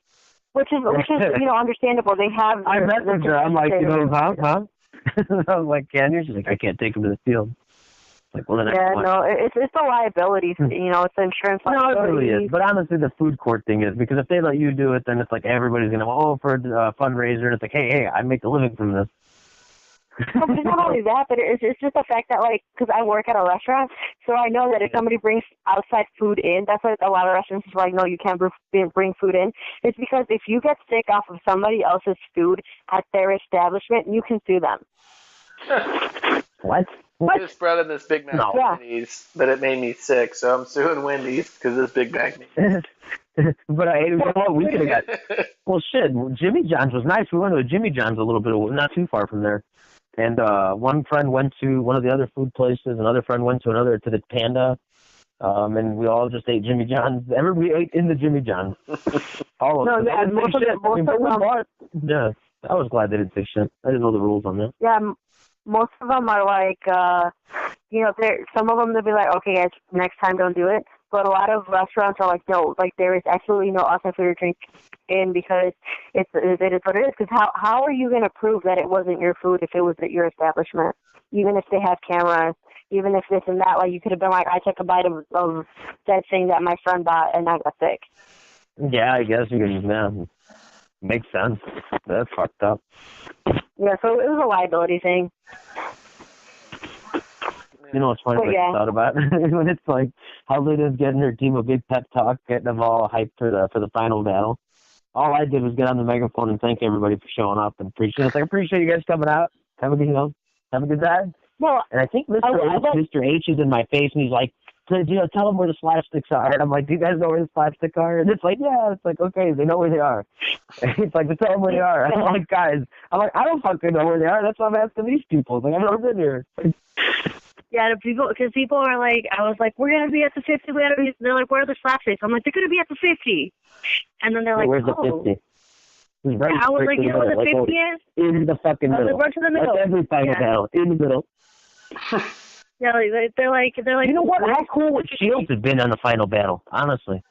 Which is understandable. They have. I messaged her. I'm like, huh? I was like, can you? She's like, I can't take them to the field. Like, well, then it's a liability. It's an insurance liability. No, it really is. But honestly, the food court thing is because if they let you do it, then it's like everybody's gonna for a fundraiser. And it's like, hey, I make a living from this. No, but it's not only that, but it's just the fact that because I work at a restaurant, so I know that if somebody brings outside food in, that's why a lot of restaurants are like, no, you can't bring food in. It's because if you get sick off of somebody else's food at their establishment, you can sue them. What? I just brought in this Big Mac Wendy's, but it made me sick, so I'm suing Wendy's because this Big Mac. But we could have got. Well, shit. Jimmy John's was nice. We went to a Jimmy John's a little bit, not too far from there. And one friend went to one of the other food places. Another friend went to the Panda. And we all just ate Jimmy John's. We ate in the Jimmy John's. All of them. Yeah, I was glad they didn't say shit. I didn't know the rules on that. Yeah, most of them are some of them they'll be like, okay, guys, next time don't do it. But a lot of restaurants are like, no, there is absolutely no outside food or drink in because it is what it is. Because how are you going to prove that it wasn't your food if it was at your establishment? Even if they have cameras, even if this and that, you could have been like, I took a bite of that thing that my friend bought and I got sick. Yeah, I guess you can. Makes sense. That's fucked up. Yeah, so it was a liability thing. You know what's funny? I thought about when it's like how Lydia's getting her team a big pep talk, getting them all hyped for the final battle. All I did was get on the megaphone and thank everybody for showing up and appreciate. It's like I appreciate you guys coming out. Have a good time. Well, and I think Mr. H is in my face and he's like, tell them where the slapsticks are. And I'm like, do you guys know where the slapsticks are? And it's like, yeah. It's like, okay, they know where they are. And it's like, tell them where they are. And I'm like, guys, I don't fucking know where they are. That's why I'm asking these people. It's like, I've never been here. Yeah, because people are like, I was like, we're going to be at the 50. They're like, where are the slapsticks? I'm like, they're going to be at the 50. And then they're like, where's the 50? Right, I was like, you know what the 50 is? In the fucking middle. Right to the middle. That's every final battle. In the middle. Yeah, they're like. You know what? How cool would Shields have been on the final battle? Honestly.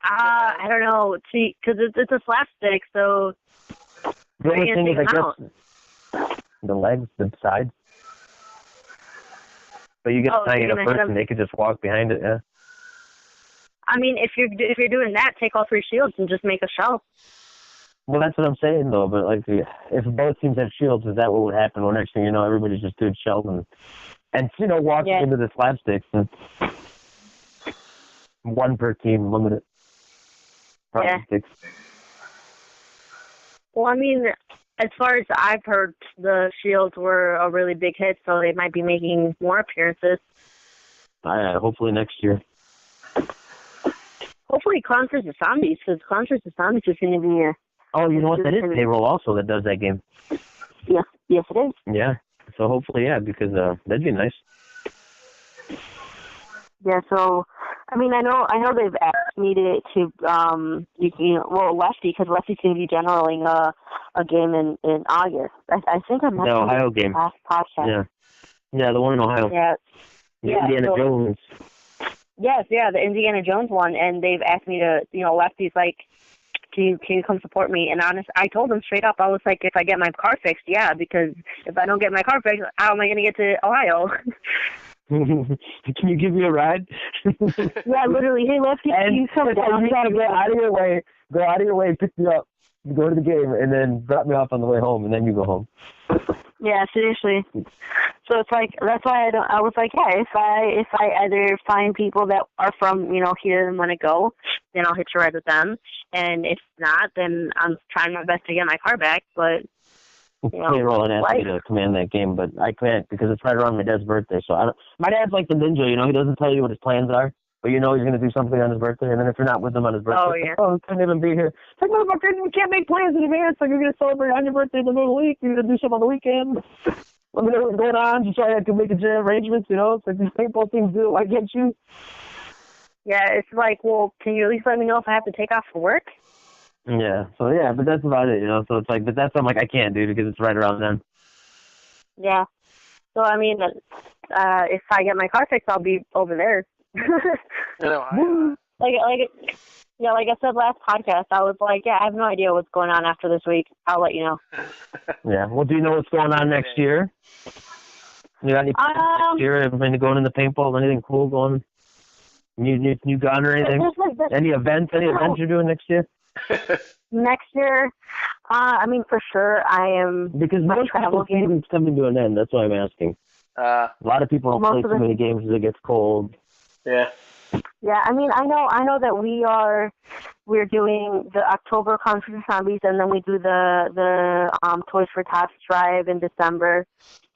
I don't know. See, because it's a slapstick, so. The only thing is, I guess, the legs, the sides. But you get to hang it you're up gonna first, hit 'em. and they could just walk behind it. Yeah. I mean, if you're doing that, take all 3 shields and just make a shell. Well, that's what I'm saying though. But like, if both teams have shields, is that what would happen? Well, next thing you know, everybody's just doing shells and walking into the slapsticks. And 1 per team, limited. Yeah. Sticks. Well, I mean, as far as I've heard, the shields were a really big hit, so they might be making more appearances. Hopefully next year. Hopefully Clowns vs. Zombies, because Clowns vs. Zombies is going to be a... Oh, you know what? That is Payroll also that does that game. Yes, it is. Yeah. So hopefully, yeah, because that'd be nice. Yeah, so, I mean, I know they've asked me to Lefty, because Lefty's going to be generaling a game in August. I think I mentioned the Ohio game. Last podcast. Yeah, the one in Ohio. Yeah. Indiana Jones. Yes, the Indiana Jones one, and they've asked me to, Lefty's like, can you come support me? And I told them straight up, I was like, if I get my car fixed, yeah, because if I don't get my car fixed, how am I going to get to Ohio? Can you give me a ride? Yeah, literally. Hey, Lefty, can you come down? You gotta go out of your way, pick me up, go to the game, and then drop me off on the way home, and then you go home. Yeah, seriously. So it's like, that's why I was like, yeah, if I either find people that are from, here and want to go, then I'll hitch a ride with them. And if not, then I'm trying my best to get my car back, but... Payroll and ask me to command that game, but I can't because it's right around my dad's birthday. So my dad's like the ninja, he doesn't tell you what his plans are, but he's going to do something on his birthday, and then if you're not with him on his birthday, he couldn't even be here. It's like, motherfucker, we can't make plans in advance. Like, you're going to celebrate on your birthday in the middle of the week. You're going to do something on the weekend. Let me know what's going on, just so I can make arrangements, It's like these paintball teams do it. Why can't you? Yeah, it's like, well, can you at least let me know if I have to take off for work? Yeah, so yeah, but that's about it, So it's like, but that's something like I can't do because it's right around then. Yeah. So I mean, if I get my car fixed, I'll be over there. Like I said last podcast, I was like, I have no idea what's going on after this week. I'll let you know. Yeah. Well, do you know what's going on next year? You got any plans next year? Anything going into paintball? Anything cool going? New gun or anything? Any events you're doing next year? Next year, I mean, for sure, I am. Because my travel season's coming to an end. That's why I'm asking. A lot of people don't play too many games because it gets cold. Yeah. Yeah, I mean, I know that we're doing the October Concert of Zombies, and then we do the Toys for Tots drive in December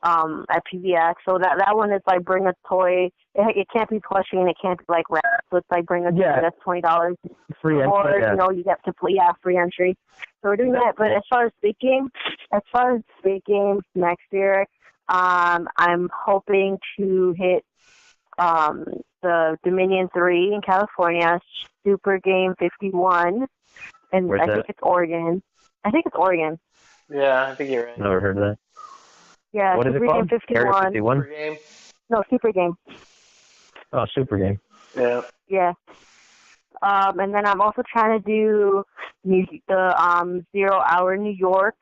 at PBX. So that one is like bring a toy. It can't be plushie and it can't be like wrapped. So it's like bring a toy that's $20. Free entry. Or you get to play free entry. So we're doing that. But as far as big games next year, I'm hoping to hit the Dominion 3 in California, Super Game 51, and I think it's Oregon. Yeah, I think you're right. Never heard of that. Yeah, what Super is it called? Game 51. 51? Super Game. No, Super Game. Oh, Super Game. Yeah. Yeah. And then I'm also trying to do the 0 Hour New York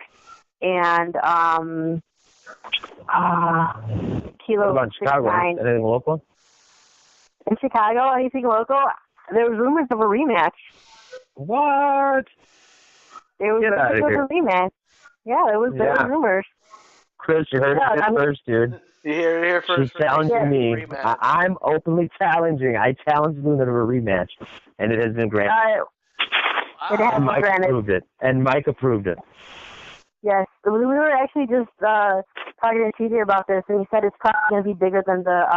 and Kilo. What about Chicago? Anything local? In Chicago, anything local? There was rumors of a rematch. What? There was a rematch. Yeah, there was rumors. Chris, you heard it first, dude. You hear it here first. She's challenging me. I'm openly challenging. I challenged Luna to a rematch, and it has been granted. It has been Mike granted. approved it, and Mike approved it. Yes, we were actually just talking to TJ about this, and he said it's probably going to be bigger than the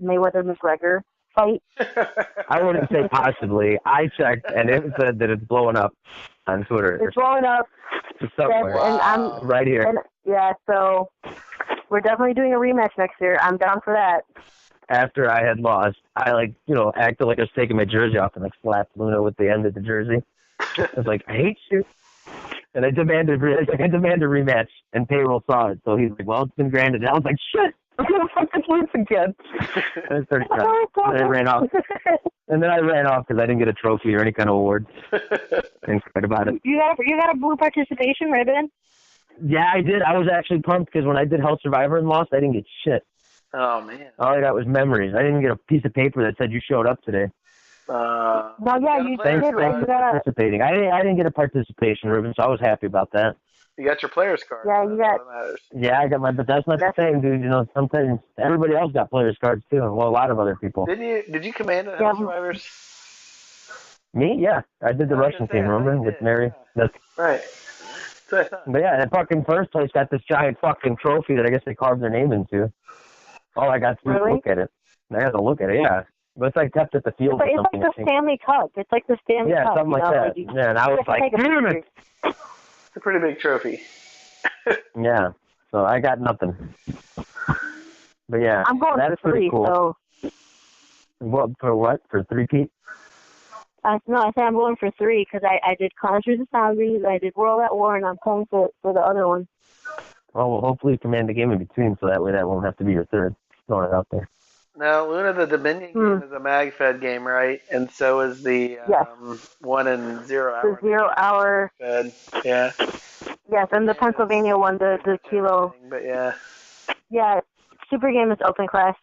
Mayweather-McGregor fight. I wouldn't say possibly. I checked, and it said that it's blowing up on Twitter. It's blowing up. Somewhere. Yes, and I'm right here. And, yeah, so we're definitely doing a rematch next year. I'm down for that. After I had lost, I acted like I was taking my jersey off and slapped Luna with the end of the jersey. I was like, I hate you. And I demanded a rematch, and Payroll saw it. So he's like, well, it's been granted. And I was like, shit, I'm going to fucking lose again. And I started crying. And I ran off. And then I ran off because I didn't get a trophy or any kind of award. And cried about it. You got a blue participation ribbon? Yeah, I did. I was actually pumped because when I did Hell Survivor and lost, I didn't get shit. Oh, man. All I got was memories. I didn't get a piece of paper that said you showed up today. Well, yeah, you did, right? Thanks for participating. I didn't get a participation ribbon, so I was happy about that. You got your player's card. Yeah, you got. Yeah, I got but that's not the same, dude. You know, sometimes everybody else got players' cards too. Well, a lot of other people. Did you command the Hell Survivors? Me? Yeah, I did the Russian team. Remember with Mary? Yeah. Right. That's what I thought. But yeah, the fucking first place got this giant fucking trophy that I guess they carved their name into. All I got to do is look at it. I got to look at it. Yeah. But it's like kept at the field or something. It's like the Stanley Cup. It's like the Stanley Cup. Yeah, something like that. Yeah, and I was like, damn it. It's a pretty big trophy. Yeah, so I got nothing. But yeah, I'm going that's for pretty 3, cool. so. What, for what? For 3, Pete? No, I said I'm going for 3 because I did Conjures of Zombies, I did World at War, and I'm going for the other one. Oh, well, hopefully you command the game in between, so that way that won't have to be your third. Throwing it out there. Now, Luna, the Dominion game is a mag-fed game, right? And so is the 1 and 0 hour. The 0 hour. Fed. Yeah. Yes, and the Pennsylvania one, the kilo. But yeah. Yeah, Super Game is open class.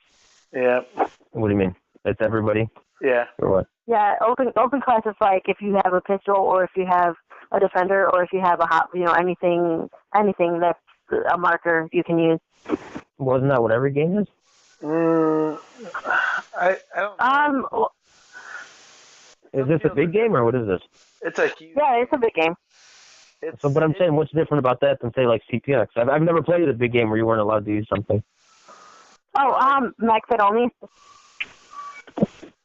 Yeah. What do you mean? It's everybody? Yeah. Or what? Yeah, open class is like if you have a pistol or if you have a defender or if you have anything that's a marker you can use. Wasn't that what every game is? I don't know. Is this a big game or what is this? It's a huge. Yeah, it's a big game. But I'm saying, what's different about that than say like CPX? I've never played a big game where you weren't allowed to use something. Oh, MagFed only.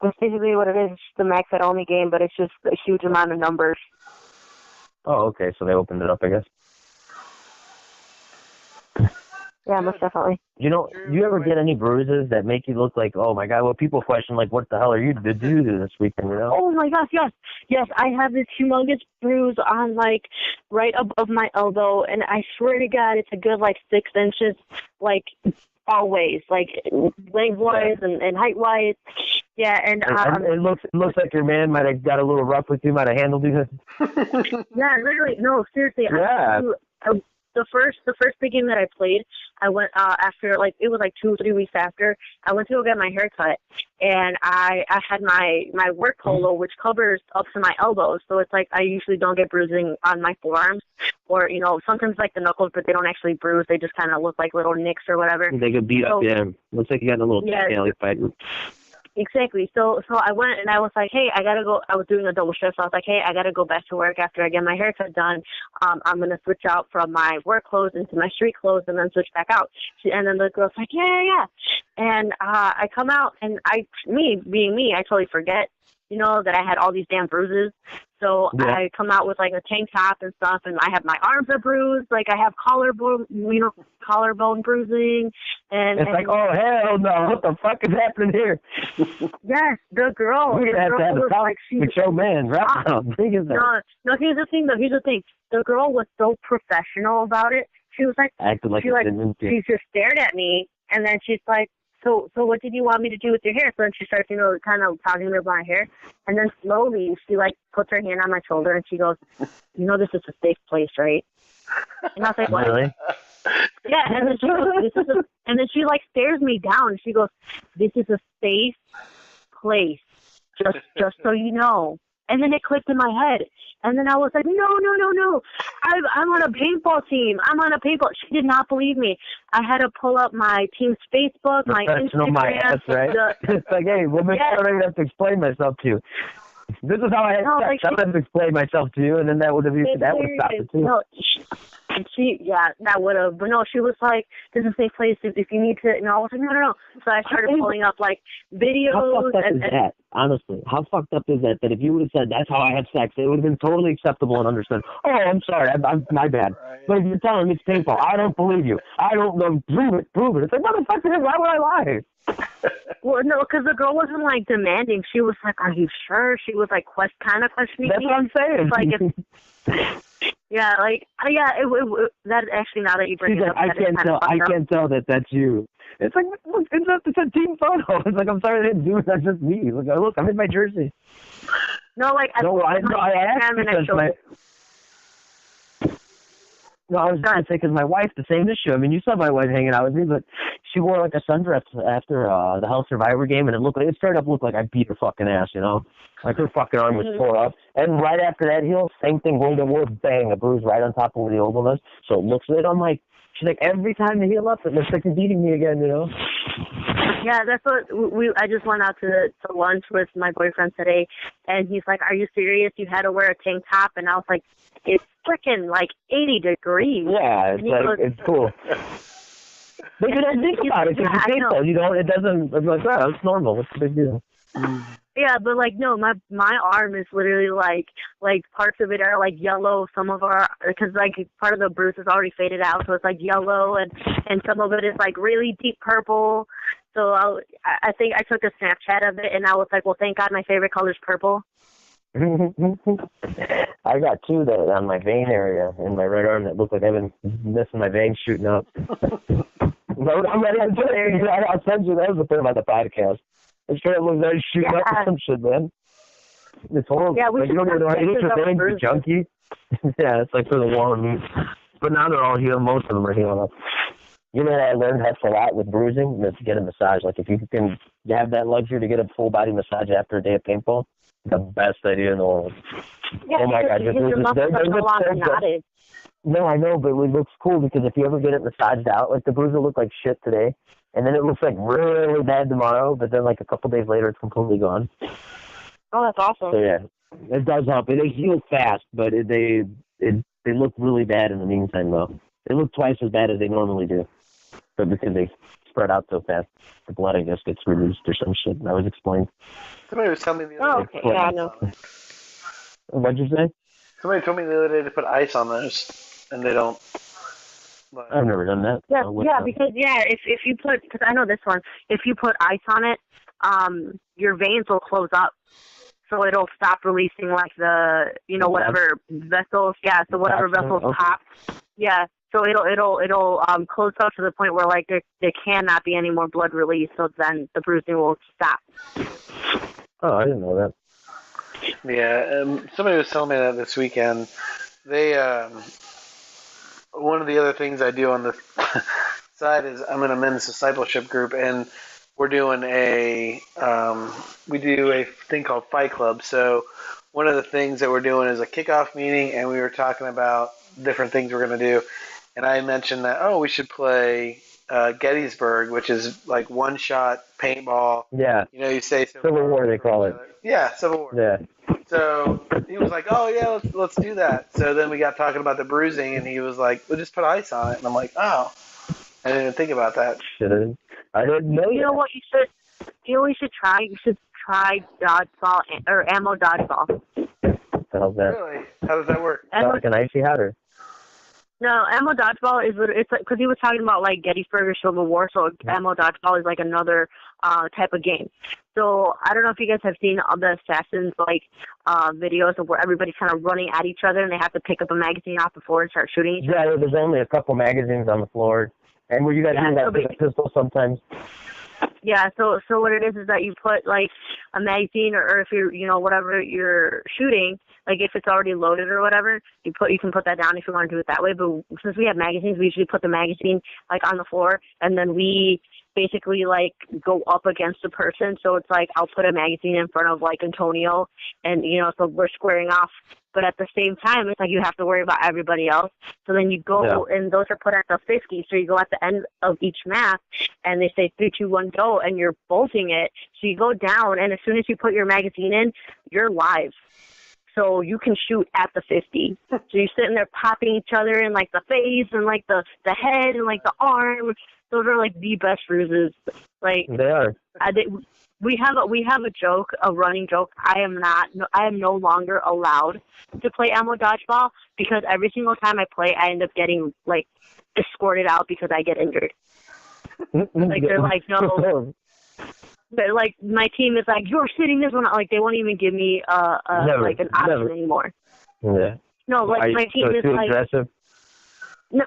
That's basically what it is. It's the MagFed only game, but it's just a huge amount of numbers. Oh, okay. So they opened it up, I guess. Yeah, most definitely. You know, you ever get any bruises that make you look like, oh my God, well, people question, like, what the hell are you to do this weekend, you know? Oh my gosh, yes. Yes, I have this humongous bruise on, like, right above my elbow, and I swear to God, it's a good, like, 6 inches, like, always, like, length-wise and height-wise. Yeah, and it looks like your man might have got a little rough with you, might have handled you. Yeah, literally, no, seriously. Yeah. The first big game that I played, I went after, like, it was like 2 or 3 weeks after, I went to go get my hair cut, and I had my work polo, which covers up to my elbows, so it's like I usually don't get bruising on my forearms, or, you know, sometimes like the knuckles, but they don't actually bruise, they just kind of look like little nicks or whatever. They could beat up, yeah. Looks like you got a little alley fight. Exactly. So I went and I was like, hey, I gotta go. I was doing a double shift. So I was like, hey, I gotta go back to work after I get my haircut done. I'm gonna switch out from my work clothes into my street clothes and then switch back out. And then the girl's like, yeah. And I come out and being me, I totally forget, you know, that I had all these damn bruises. So I come out with like a tank top and stuff, and I have my arms are bruised. Like I have collarbone bruising, and it's like, oh hell no! What the fuck is happening here? Yes, the girl. We're gonna have to have a talk with your man right now. No, here's the thing though. Here's the thing. The girl was so professional about it. She was like, she just stared at me, and then she's like, So what did you want me to do with your hair? So then she starts, you know, kind of talking about my hair. And then slowly she, like, puts her hand on my shoulder and she goes, you know, this is a safe place, right? And I was like, what? Really? Yeah, and then she goes, and then she, like, stares me down. She goes, this is a safe place, just so you know. And then it clicked in my head. And then I was like, no. I'm on a paintball team. She did not believe me. I had to pull up my team's Facebook, my Instagram. My ass, right? It's like, hey, woman, I don't even have to explain myself to you. This is how I had sex. I don't have to explain myself to you, and then that would have stopped it too. No, that would have. But no, she was like, this is a safe place if you need to. And I was like, no. So I started pulling up, like, videos. How fucked up is that? Honestly, how fucked up is that? That if you would have said, that's how I have sex, it would have been totally acceptable and understood. Oh, I'm sorry, I'm my bad. Right. But if you're telling me it's painful, I don't believe you. I don't know. Prove it. It's like, motherfucker, why would I lie? Well, no, because the girl wasn't, like, demanding. She was like, are you sure? She was, like, kind of questioning me. That's what I'm saying. Like, that actually, now that you bring it up, I can't tell that that's you. It's like, look, it's a team photo. It's like, I'm sorry they didn't do it. That's just me. Look, I'm in my jersey. No, like, I asked because No, I was trying to say, because my wife, the same issue. I mean, you saw my wife hanging out with me, but she wore like a sundress after the Hell Survivor game, and it started to look like I beat her fucking ass, you know? Like her fucking arm was tore up. And right after that heel, same thing, World at War, bang, a bruise right on top of where the oval was. So it looks good. I'm like, she's like, every time the heel up, it looks like you're beating me again, you know? Yeah, that's what I just went out to lunch with my boyfriend today, and he's like, "Are you serious? You had to wear a tank top?" And I was like, "It's freaking like 80 degrees." Yeah, it's like, it's cool. But you don't think about it, because it's painful, you know, it doesn't, it's like, oh, it's normal, what's the big deal? Yeah, but like, no, my arm is literally like parts of it are like yellow, some of our, because like part of the bruise is already faded out, so it's like yellow, and some of it is like really deep purple. So I think I took a Snapchat of it, and I was like, well, thank God my favorite color is purple. I got two that on my vein area in my right arm that look like I've been missing my veins shooting up. I'm ready to put it. I'll send you those before about the podcast. It's trying to look like shooting up or some shit, man. It's horrible. Yeah, like, you don't even know how to hit your veins, you junkie. Yeah, it's like for the wall and meat. But now they're all healed. Most of them are healing up. You know, I learned helps a lot with bruising is to get a massage. Like, if you can have that luxury to get a full body massage after a day of paintball, the best idea in the world. Yeah, oh my God, no, I know, but it looks cool because if you ever get it massaged out, like the bruise will look like shit today, and then it looks like really bad tomorrow, but then like a couple days later, it's completely gone. Oh, that's awesome. So yeah, it does help. It heals fast, but they look really bad in the meantime, though. They look twice as bad as they normally do. But because they spread out so fast, the blood, I guess, gets released or some shit. That was explained. Somebody was telling me the other day. Okay, yeah, I know. What'd you say? Somebody told me the other day to put ice on those, and they don't. But I've never done that. Yeah, because if you put, because I know this one, if you put ice on it, your veins will close up, so it'll stop releasing like the, you know, whatever vessels. Yeah, so whatever vessels pop. Yeah. So it'll close up to the point where like there cannot be any more blood release. So then the bruising will stop. Oh, I didn't know that. Yeah, somebody was telling me that this weekend. They one of the other things I do on the side is I'm in a men's discipleship group, and we're doing we do a thing called Fight Club. So one of the things that we're doing is a kickoff meeting, and we were talking about different things we're going to do. And I mentioned that, we should play Gettysburg, which is like one-shot paintball. Yeah. You know, you say Civil War, they call it. Yeah, Civil War. Yeah. So he was like, oh, yeah, let's do that. So then we got talking about the bruising, and he was like, we'll just put ice on it. And I'm like, oh, I didn't even think about that. I didn't know. You know what you should? You know what you should try? You should try dodgeball or ammo dodgeball. How's that? Really? How does that work? Like an icy hot or? No, ammo dodgeball is it's like, because he was talking about like Gettysburg or Civil War, so ammo dodgeball is like another type of game. So I don't know if you guys have seen all the assassins like videos of where everybody's kind of running at each other and they have to pick up a magazine off the floor and start shooting each other. Yeah, there's only a couple magazines on the floor, and where you guys do that with a pistol sometimes. Yeah, so what it is that you put like a magazine or if you're, you know, whatever you're shooting, like if it's already loaded or whatever, you can put that down if you want to do it that way. But since we have magazines, we usually put the magazine like on the floor, and then we basically like go up against the person. So it's like I'll put a magazine in front of like Antonio, and you know, so we're squaring off. But at the same time, it's like you have to worry about everybody else. So then you go, and those are put at the 50. So you go at the end of each map, and they say 3, 2, 1, go, and you're bolting it. So you go down, and as soon as you put your magazine in, you're live. So you can shoot at the 50. So you're sitting there popping each other in like the face and like the head and like the arm. Those are like the best bruises. Like they are. We have a joke, a running joke. I am no longer allowed to play ammo dodgeball because every single time I play, I end up getting like escorted out because I get injured. Like they're like, no. But like my team is like, you're sitting this one out. Like they won't even give me like an option anymore. Yeah. No, like my team is like aggressive? No.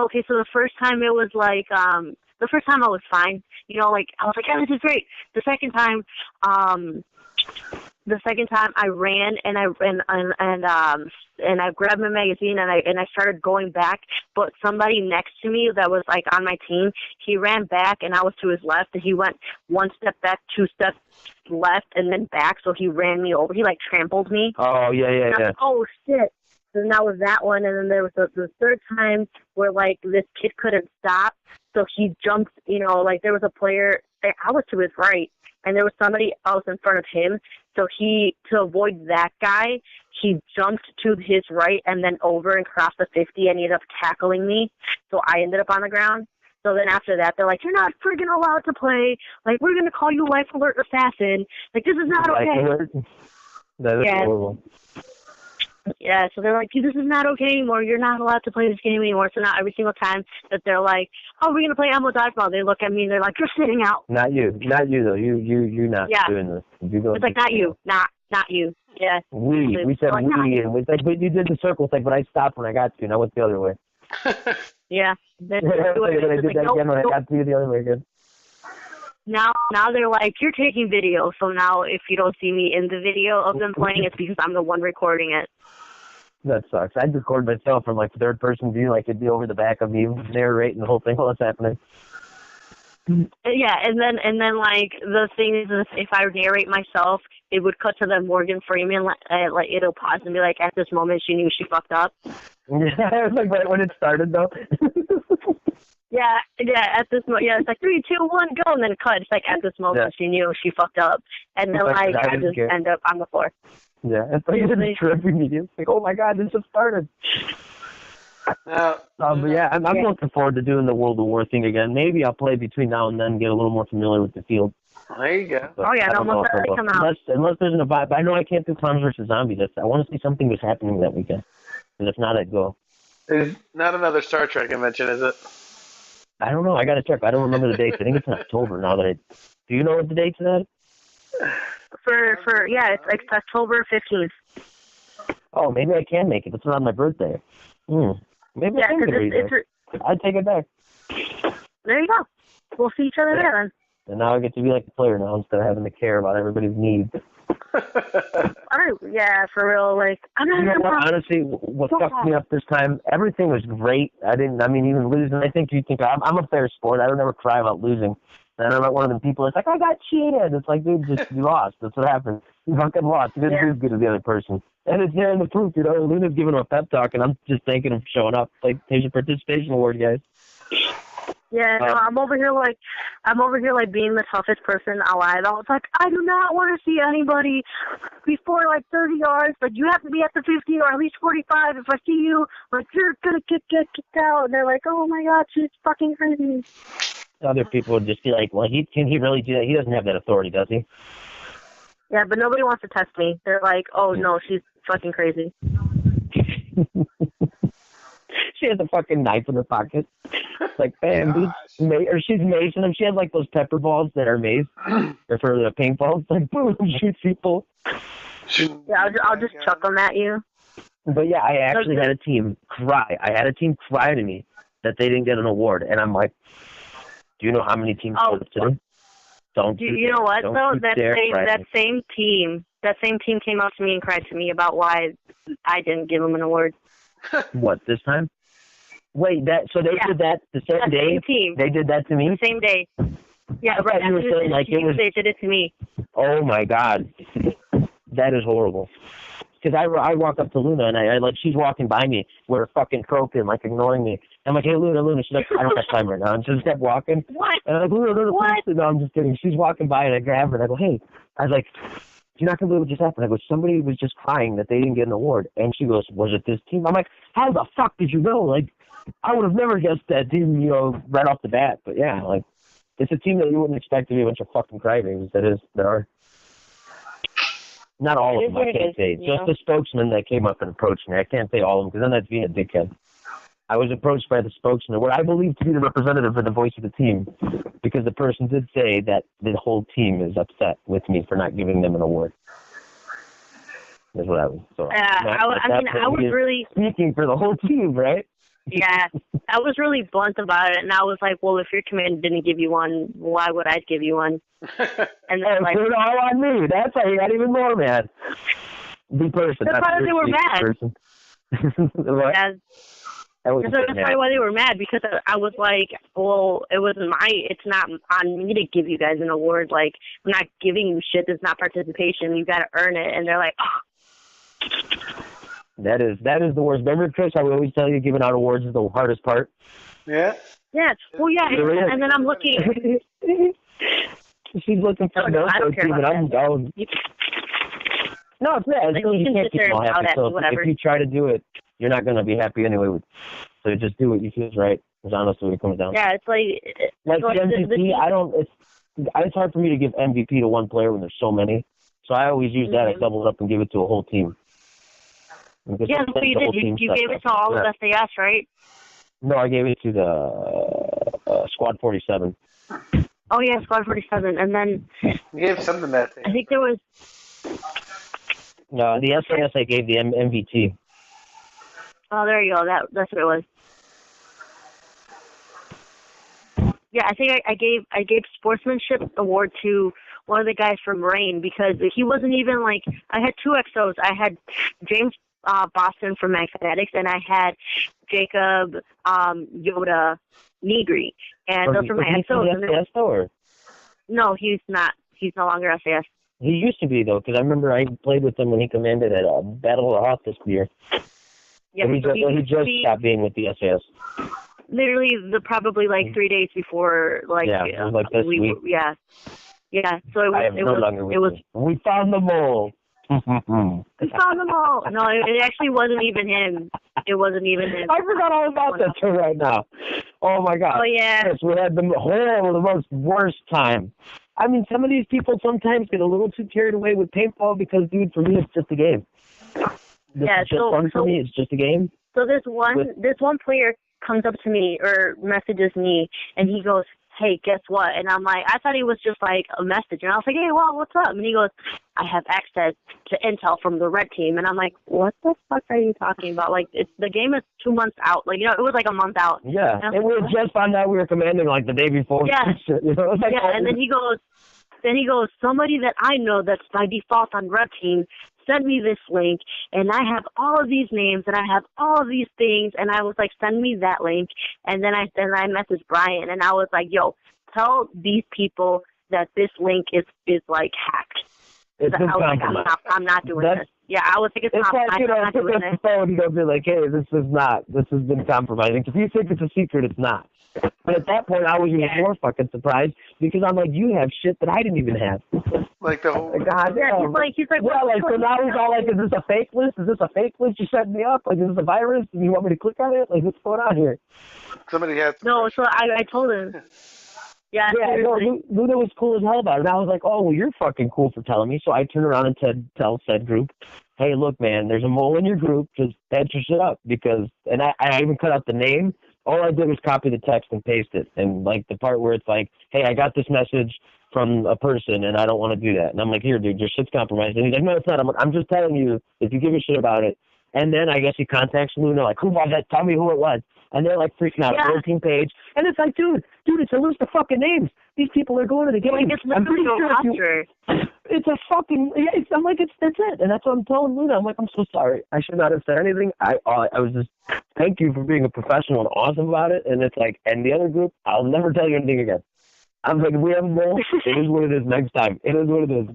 Okay, so the first time it was like the first time I was fine. You know, like I was like, yeah, this is great. The second time, the second time I ran and I grabbed my magazine and I started going back, but somebody next to me that was like on my team, he ran back and I was to his left, and he went one step back, two steps left, and then back, so he ran me over. He like trampled me. Oh yeah. Like, oh shit. And that was that one, and then there was the third time where like this kid couldn't stop, so he jumped. You know, like there was a player. I was to his right, and there was somebody else in front of him. So to avoid that guy, he jumped to his right and then over and crossed the 50 and he ended up tackling me. So I ended up on the ground. So then after that, they're like, you're not friggin' allowed to play. Like, we're going to call you Life Alert Assassin. Like, this is not okay. That is horrible. Yeah, so they're like, this is not okay anymore. You're not allowed to play this game anymore. So now every single time that they're like, oh, we're going to play Ammo Dodgeball, they look at me and they're like, you're sitting out. Not you though. You're not doing this. It's like, not you. Not you. Yeah. We said like, we, and it's like, but you did the circle. It's like, but I stopped when I got to you, and I went the other way. Yeah. But I did that again when I got to you the other way again. Now they're like, you're taking video, so now if you don't see me in the video of them playing, it's because I'm the one recording it. That sucks. I'd record myself from like third person view, like it'd be over the back of me narrating the whole thing while it's happening. Yeah, and then like the thing is, if I narrate myself, it would cut to the Morgan Freeman, like it'll pause and be like, at this moment she knew she fucked up. Yeah, it was like right when it started though. Yeah, at this moment, it's like 3, 2, 1, go, and then cut. It's like at this moment she knew she fucked up, and then like I just end up on the floor. Yeah, it's like a trip immediately. It's like, oh my god, this just started. But yeah, I'm looking forward to doing the World of War thing again. Maybe I'll play between now and then, get a little more familiar with the field. There you go. But no, most definitely come out. Unless there's a vibe. I know I can't do Clowns vs. Zombies. I want to see something was happening that weekend. And if not, I'd go. There's not another Star Trek convention, is it? I don't know. I got to check. I don't remember the dates. I think it's in October now. Do you know what the dates are? It's like October 15th. Oh, maybe I can make it. It's around my birthday. Maybe I can get it. I'd take it back. There you go. We'll see each other there then. And now I get to be like a player now instead of having to care about everybody's needs. Yeah, for real. Like, honestly, what fucked me up this time, everything was great. Even losing, I think you think I'm a fair sport. I don't ever cry about losing. And I'm not one of them people that's like, I got cheated. It's like, dude, you lost. That's what happened. You fucking lost. You didn't do as good as the other person. And it's there in the proof, Luna's giving him a pep talk, and I'm just thanking him for showing up. Like, here's your participation award, guys. Yeah, I'm over here like being the toughest person alive. I was like, I do not want to see anybody before like 30 yards. Like, you have to be at the 50 or at least 45. If I see you, like, you're gonna get kicked out. And they're like, oh my god, she's fucking crazy. Other people would just be like, well, can he really do that? He doesn't have that authority, does he? Yeah, but nobody wants to test me. They're like, oh no, she's fucking crazy. She has a fucking knife in her pocket. It's like, bam, dude. Or she's macing them. She has like those pepper balls that are mace. Or for the paintballs. It's like, boom, shoots people. Yeah, I'll just chuck them at you. But yeah, I actually had a team cry. I had a team cry to me that they didn't get an award. And I'm like, do you know how many teams put it today? You know what, though? That same team came up to me and cried to me about why I didn't give them an award. What, this time? Wait, so they did that the same day? Same team. They did that to me? The same day. Yeah, right. You were saying, like, they did it to me. Oh, my God. That is horrible. Because I walk up to Luna, and I she's walking by me with her fucking croaking, like, ignoring me. I'm like, hey, Luna. She's like, I don't have time right now. And she just kept walking. What? And I'm like, Luna. What? No, I'm just kidding. She's walking by, and I grab her, and I go, hey. I was like, you're not going to believe what just happened. I go, somebody was just crying that they didn't get an award. And she goes, was it this team? I'm like, how the fuck did you know? Like, I would have never guessed that team, right off the bat. But, yeah, like, it's a team that you wouldn't expect to be a bunch of fucking crybabies. There are. Not all of them, I can't say. Just the spokesman that came up and approached me. I can't say all of them, because then that's being a dickhead. I was approached by the spokesman, what I believe to be the representative for the voice of the team, because the person did say that the whole team is upset with me for not giving them an award. That's what I was. So, I was really speaking for the whole team, right? Yeah, I was really blunt about it, and I was like, well, if your command didn't give you one, why would I give you one? And they're like, put it all on me. That's how you got even more mad. Be person. That's why they were mad. What? That's probably why they were mad, because I was like, well, it's not on me to give you guys an award. Like, I'm not giving you shit. It's not participation. You got to earn it. And they're like, oh. That is the worst. Remember, Chris, I would always tell you giving out awards is the hardest part? Yeah. Yeah. Well, yeah. And then I'm looking. She's looking for I don't care about I'm going. No, it's not. Like, you can't keep them all happy. So whatever. if you try to do it, you're not going to be happy anyway. So just do what you feel is right. Is honestly what it comes down. Yeah, it's like the MVP. It's hard for me to give MVP to one player when there's so many. So I always use that. I double it up and give it to a whole team. Yeah, that's what you did. You gave it to all of SAS, right? No, I gave it to the Squad 47. Oh yeah, Squad 47, and then you gave something that day. I think there was. No, the SAS I gave the MVT. Oh, there you go. That's what it was. Yeah, I think I gave sportsmanship award to one of the guys from Rain, because he wasn't even like, I had two XOs. I had James Boston from Mathematics, and I had Jacob Yoda Negri, and those were my XOs. No, he's not. He's no longer SAS. He used to be, though, because I remember I played with him when he commanded at Battle of the Hoth this year. Yeah, he just stopped being with the SAS. Literally, probably like 3 days before, like, it was like this week. Yeah. So it was. We found them all. We found them all. No, it actually wasn't even him. It wasn't even him. I forgot all about that too right now. Oh my God. Oh yeah. Yes, we had the worst time. I mean, some of these people sometimes get a little too carried away with paintball because, dude, for me, it's just a game. This is just fun for me. It's just a game. So this one player comes up to me or messages me, and he goes, hey, guess what? And I'm like, I thought he was just like a message. And I was like, hey, well, what's up? And he goes, I have access to intel from the red team. And I'm like, what the fuck are you talking about? Like, the game is 2 months out. Like, it was like a month out. Yeah, and we just found out we were commanding like the day before. Yeah, like, and then he goes, somebody that I know that's by default on red team sent me this link, and I have all of these names, and I have all of these things, and I was like, send me that link, and then I messaged Bryan, and I was like, yo, tell these people that this link is like hacked. I'm not doing this. Yeah, I was like, I'm not doing this. Phone, they'll be like, hey, this has been compromising. If you think it's a secret, it's not. But at that point, I was even more fucking surprised because I'm like, you have shit that I didn't even have. Like the whole. God, yeah, he's like, well, like, so now he's all like, is this a fake list? Is this a fake list? You set me up? Like, is this a virus? And you want me to click on it? Like, what's going on here? Somebody had. No, so I told him. Yeah, no, Luna was cool as hell about it. And I was like, oh, well, you're fucking cool for telling me. So I turned around and tell said group, hey, look, man, there's a mole in your group. Just patch your shit up. And I even cut out the name. All I did was copy the text and paste it. And, like, the part where it's like, hey, I got this message from a person, and I don't want to do that. And I'm like, here, dude, your shit's compromised. And he's like, no, it's not. I'm like, I'm just telling you, if you give a shit about it. And then I guess he contacts Luna, like, who was that? Tell me who it was. And they're, like, freaking out. 14 page. And it's like, dude, it's a list of fucking names. These people are going to the game. Like, it's literally a roster. It's a fucking, I'm like, that's it. And that's what I'm telling Luna. I'm like, I'm so sorry. I should not have said anything. I was just, thank you for being a professional and awesome about it. And it's like, and the other group, I'll never tell you anything again. I'm like, if we have a goal, it is what it is next time. It is what it is.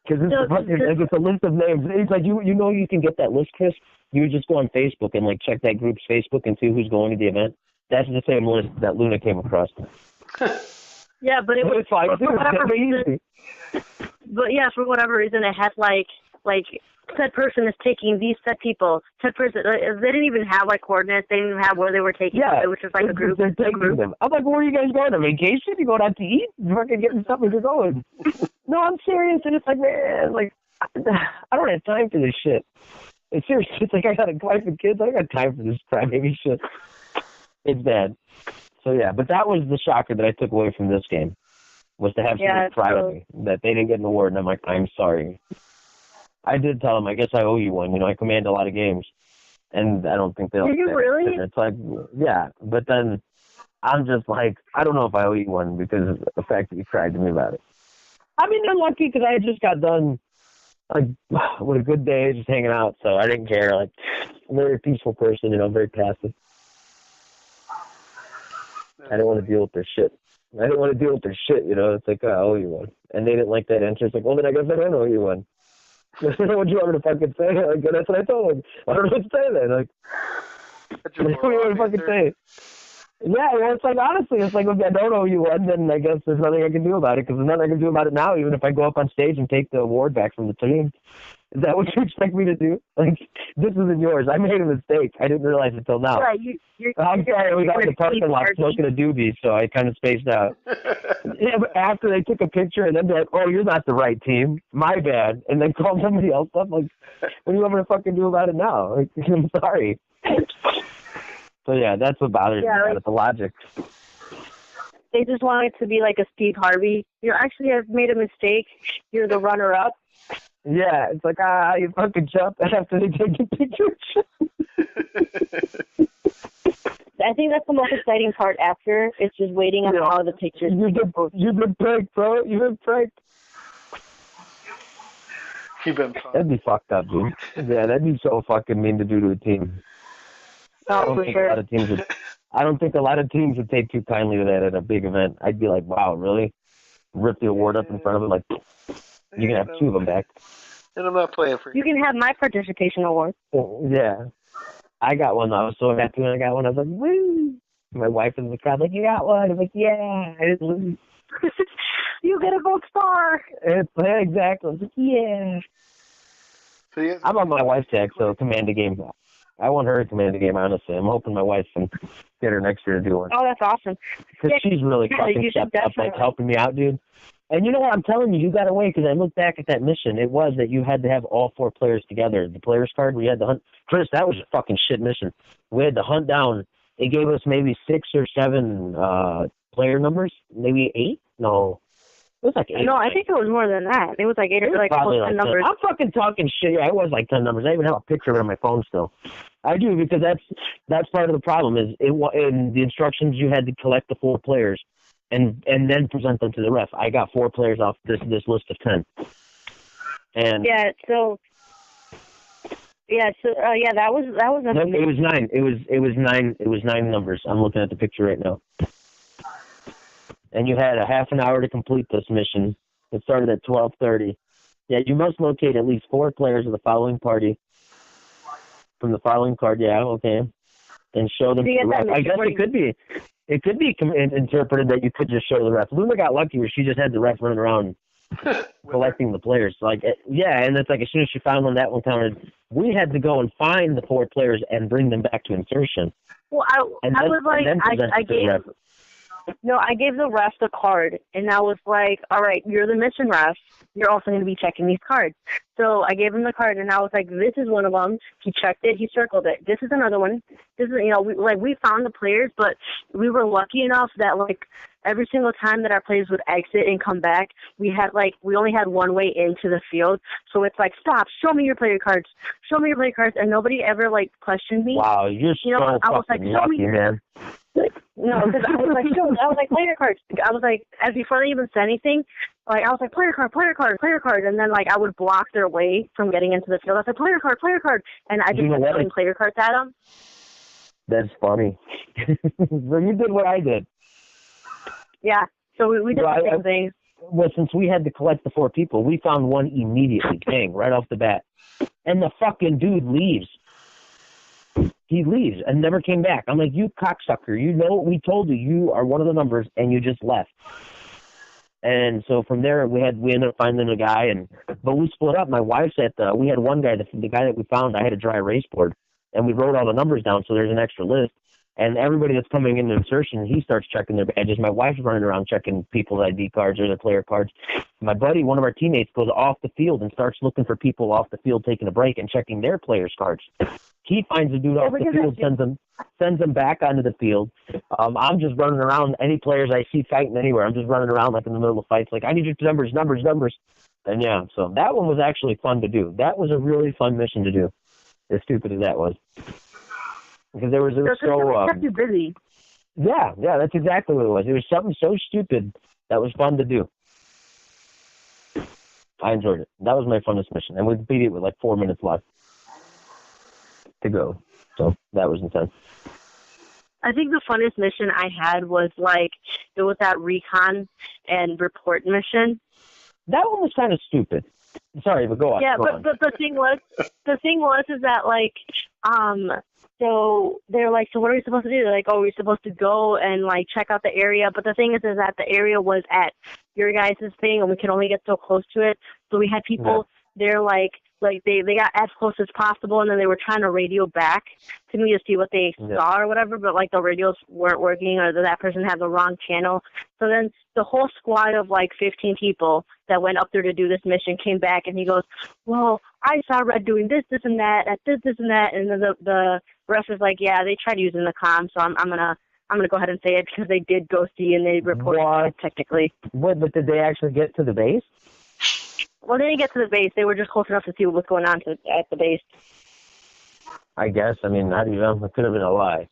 Because it's a list of names. It's like, you can get that list, Chris. You would just go on Facebook and, like, check that group's Facebook and see who's going to the event. That's the same list that Luna came across. Yeah, but it was like, for whatever reason. But yeah, for whatever reason, it had like said person is taking these said people. Said person, they didn't even have like coordinates. They didn't even have where they were taking. Yeah, it was just like a group. They're taking them. I'm like, where are you guys going? On vacation? You going out to eat? You fucking getting something to going? No, I'm serious. And it's like, man, like, I don't have time for this shit. It's serious. It's like, I got a wife and kids. I don't got time for this crybaby shit. It's bad. So, yeah, but that was the shocker that I took away from this game, was to have somebody cry with me, that they didn't get an award, and I'm like, I'm sorry. I did tell them, I guess I owe you one. I command a lot of games. And I don't think they'll. Did you really? It's like, yeah. But then I'm just like, I don't know if I owe you one because of the fact that you cried to me about it. I mean, they're lucky because I just got done, like, with a good day, just hanging out, so I didn't care. Like, I'm a very peaceful person, very passive. I didn't want to deal with their shit. It's like, I owe you one. And they didn't like that answer. It's like, well, then I guess I don't owe you one. What do you want me to fucking say? Like, that's what I told them. I don't know what to say then. Like, what do you want me to fucking say? Yeah, well, it's like, honestly, it's like, if I don't owe you one, then I guess there's nothing I can do about it, because there's nothing I can do about it now, even if I go up on stage and take the award back from the team. Is that what you expect me to do? Like, this isn't yours. I made a mistake. I didn't realize it till now. Yeah, I'm sorry, we got in the parking lot smoking a doobie, so I kind of spaced out. Yeah, but after they took a picture and then they're like, oh, you're not the right team. My bad. And then call somebody else up. Like, what do you want me to fucking do about it now? Like, I'm sorry. So, yeah, that's what bothers me about it, the logic. They just want it to be like a Steve Harvey. You actually have made a mistake. You're the runner-up. Yeah, it's like, you fucking jump after they take a picture. I think that's the most exciting part after. It's just waiting on all the pictures. You've been pranked, bro. You've been pranked. That'd be fucked up, dude. Yeah, that'd be so fucking mean to do to a team. Oh, for sure. I don't think a lot of teams would take too kindly to that at a big event. I'd be like, wow, really? Rip the award up in front of them? Like, you can have two of them back. And I'm not playing for you. You can have my participation award. Yeah. I got one. I was so happy when I got one. I was like, woo! My wife was in the crowd like, you got one? I'm like, yeah. I didn't lose. You get a gold star. Exactly. I was like, yeah. So I'm on my wife's tag, so command a game. I want her to command the game, honestly. I'm hoping my wife can get her next year to do one. Oh, that's awesome. Because she's really fucking stepped up, like, helping me out, dude. And you know what? I'm telling you, you got away, because I looked back at that mission. It was that you had to have all four players together. The players card, we had to hunt. Chris, that was a fucking shit mission. We had to hunt down. It gave us maybe 6 or 7 player numbers. Maybe 8? No. It was like 8. No, I think it was more than that. It was like 8 or like 10 numbers. I'm fucking talking shit. Yeah, it was like 10 numbers. I even have a picture of it on my phone still. I do, because that's part of the problem. Is in the instructions you had to collect the 4 players and then present them to the ref. I got 4 players off this list of 10. And that was no, it was 9. It was 9. It was 9 numbers. I'm looking at the picture right now. And you had a half an hour to complete this mission. It started at 12:30. Yeah, you must locate at least 4 players of the following party from the following card. Yeah, okay. And show them to the ref. I guess it could be interpreted that you could just show the ref. Luna got lucky where she just had the ref running around collecting the players. Like, yeah, and it's like as soon as she found one, that one counted. We had to go and find the 4 players and bring them back to insertion. Well, I gave the ref the card, and I was like, all right, you're the mission ref. You're also going to be checking these cards. So I gave him the card, and I was like, this is one of them. He checked it. He circled it. This is another one. This is, we found the players, but we were lucky enough that, like, every single time that our players would exit and come back, we only had one way into the field. So it's like, stop, show me your player cards. Show me your player cards. And nobody ever, like, questioned me. Wow, you're I was like, lucky, man. No, because I was like, player cards. I was like, as before they even said anything, like, I was like, player card. And then, like, I would block their way from getting into the field. I was like, player card. And I just kept throwing player cards at them. That's funny. Well, you did what I did. Yeah, so we did the same thing. Well, since we had to collect the 4 people, we found one immediately, bang, right off the bat. And the fucking dude leaves. He leaves and never came back. I'm like, you cocksucker, we told you are one of the numbers, and you just left. And so from there, we ended up finding a guy, but we split up. My wife's we had one guy, the guy that we found, I had a dry erase board, and we wrote all the numbers down, so there's an extra list. And everybody that's coming into insertion, he starts checking their badges. My wife's running around checking people's ID cards or their player cards. My buddy, one of our teammates, goes off the field and starts looking for people off the field taking a break and checking their players' cards. He finds a dude off the field, sends them back onto the field. I'm just running around. Any players I see fighting anywhere, I'm just running around like in the middle of fights. Like, I need your numbers. And yeah, so that one was actually fun to do. That was a really fun mission to do. As stupid as that was. Because it was so kept you busy. Yeah, that's exactly what it was. It was something so stupid that was fun to do. I enjoyed it. That was my funnest mission. And we beat it with like 4 minutes left to go. So that was intense. I think the funnest mission I had was it was that recon and report mission. That one was kind of stupid. Sorry, but go on. Yeah, but the thing was is that so they're like, so what are we supposed to do? They're like, oh, we're supposed to go and check out the area. But the thing is that the area was at your guys' thing, and we could only get so close to it. So we had people there they got as close as possible, and then they were trying to radio back to me to see what they saw or whatever, but the radios weren't working, or that person had the wrong channel. So then the whole squad of 15 people that went up there to do this mission came back, and he goes, well, I saw Red doing this and that, at this and that, and then the rest was like, yeah, they tried using the comm, so I'm gonna go ahead and say it because they did go see and they reported it technically. What? But did they actually get to the base? Well, they didn't get to the base. They were just close enough to see what was going on at the base. I guess. I mean, how do you know? It could have been a lie.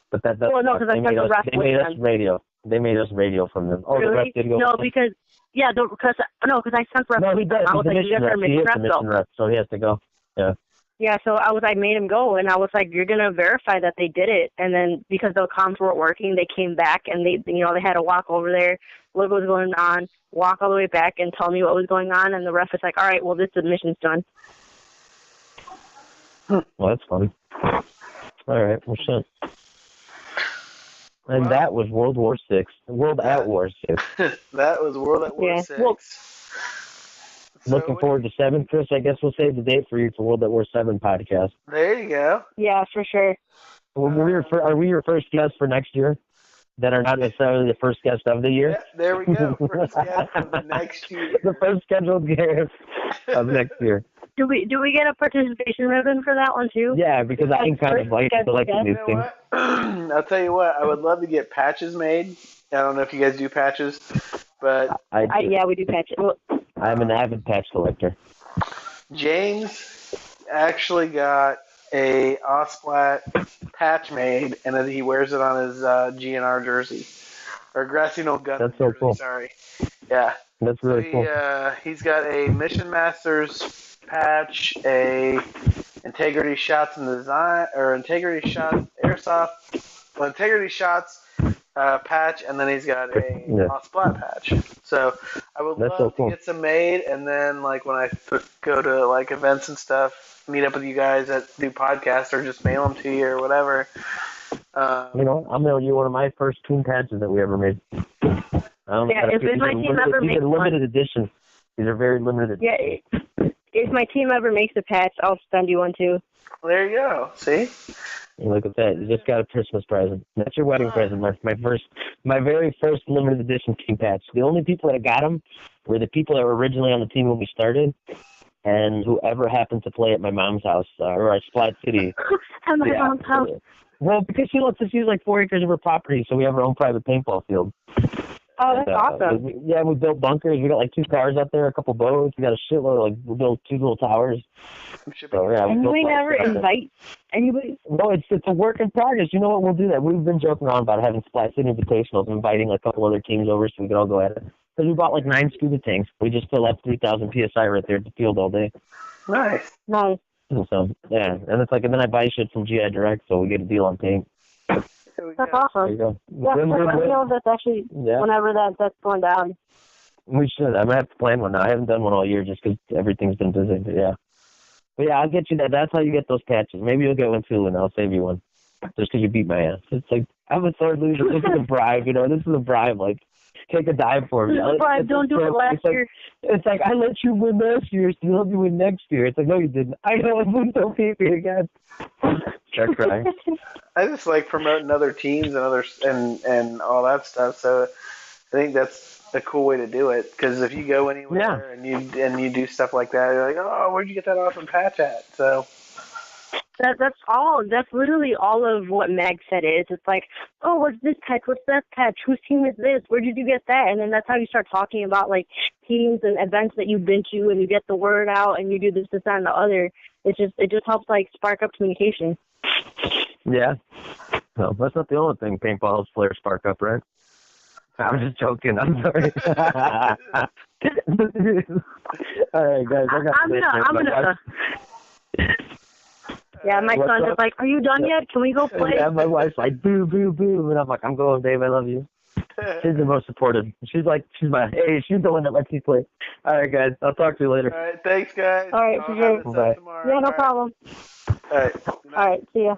But that well, no, because I sent the ref They made us radio. They made us radio from them. Oh, really? The ref did go. No, because I sent ref. No, he does. I was like, you guys are mission rep, so he has to go. Yeah. Yeah, so I made him go, and I was like, you're gonna verify that they did it, and then because the comms weren't working, they came back and they had to walk over there, look what was going on, walk all the way back, and tell me what was going on, and the ref was like, all right, well, this mission's done. Well, that's fun. All right, well, shit. And that was World War VI. World at War 6. That was World at War 6. Well, looking forward to 7, Chris. I guess we'll save the date for you for World at War 7 podcast. There you go. Yeah, for sure. Are we your first guest for next year? That are not necessarily the first guest of the year? Yeah, there we go. First guest of the next year. The first scheduled guest of next year. Do we get a participation ribbon for that one too? Yeah, because I can kind of like these things. I'll tell you what, I would love to get patches made. I don't know if you guys do patches, but yeah, we do patches. I'm an avid patch collector. James actually got a Splat patch made, and then he wears it on his GNR jersey. Or Grassy Knoll Gun That's so jersey, cool. Sorry. Yeah. That's really cool. He's got a Mission Masters patch, a Integrity Shots and Design, or Integrity Shots Airsoft, Integrity Shots patch, and then he's got a Splat patch. So I would love to get some made, and then when I go to events and stuff, meet up with you guys that do podcasts, or just mail them to you or whatever. I'll mail you one of my first team patches that we ever made. If my team ever makes limited edition. These are very limited. Yeah, if my team ever makes a patch, I'll send you one too. There you go. See? Look at that. You just got a Christmas present. That's your wedding present. My very first limited edition team patch. The only people that got them were the people that were originally on the team when we started, and whoever happened to play at my mom's house or at Splat City. At my mom's house. Well, because she lets us use 4 acres of her property, so we have our own private paintball field. Oh, that's awesome. We built bunkers. We got 2 cars out there, a couple boats. We got a shitload. We built 2 little towers. So, and we never invite anybody? No, it's a work in progress. You know what? We'll do that. We've been joking around about having Splat City Invitationals, inviting a couple other teams over so we can all go at it. Because we bought 9 scuba tanks. We just fill up 3,000 PSI right there at the field all day. Nice. Nice. So, yeah. And it's and then I buy shit from GI Direct, so we get a deal on paint. That's awesome. There you go. Yeah, let me know that's actually whenever that's going down. We should. I'm going to have to plan one now. I haven't done one all year just because everything's been busy. But yeah, I'll get you that. That's how you get those patches. Maybe you'll get one too, and I'll save you one. Just because you beat my ass. It's I'm a sore loser. This is a bribe, This is a bribe. Take a dive for me. Bribe, don't do it last year. It's I let you win last year, so you let me win next year. It's no, you didn't. I know, don't beat me again. Start crying. I just like promoting other teams and all that stuff. So I think that's a cool way to do it. Because if you go anywhere and you do stuff like that, you're like, oh, where'd you get that awesome patch at? So That's all. That's literally all of what Mag said is. It's like, oh, what's this patch? What's that patch? Whose team is this? Where did you get that? And then that's how you start talking about like teams and events that you've been to, and you get the word out, and you do this, that, and the other. It just helps like spark up communication. Yeah. No, that's not the only thing paintball helps players spark up, right? I'm just joking. I'm sorry. All right, guys. I'm gonna. Yeah, my son's just like, are you done yet? Can we go play? Yeah, my wife's like, boo, boo, boo. And I'm like, I'm going, Dave. I love you. She's the most supportive. She's the one that lets me play. All right, guys. I'll talk to you later. All right. Thanks, guys. All right, for sure. Bye. Yeah, no problem. All right. All right, see ya.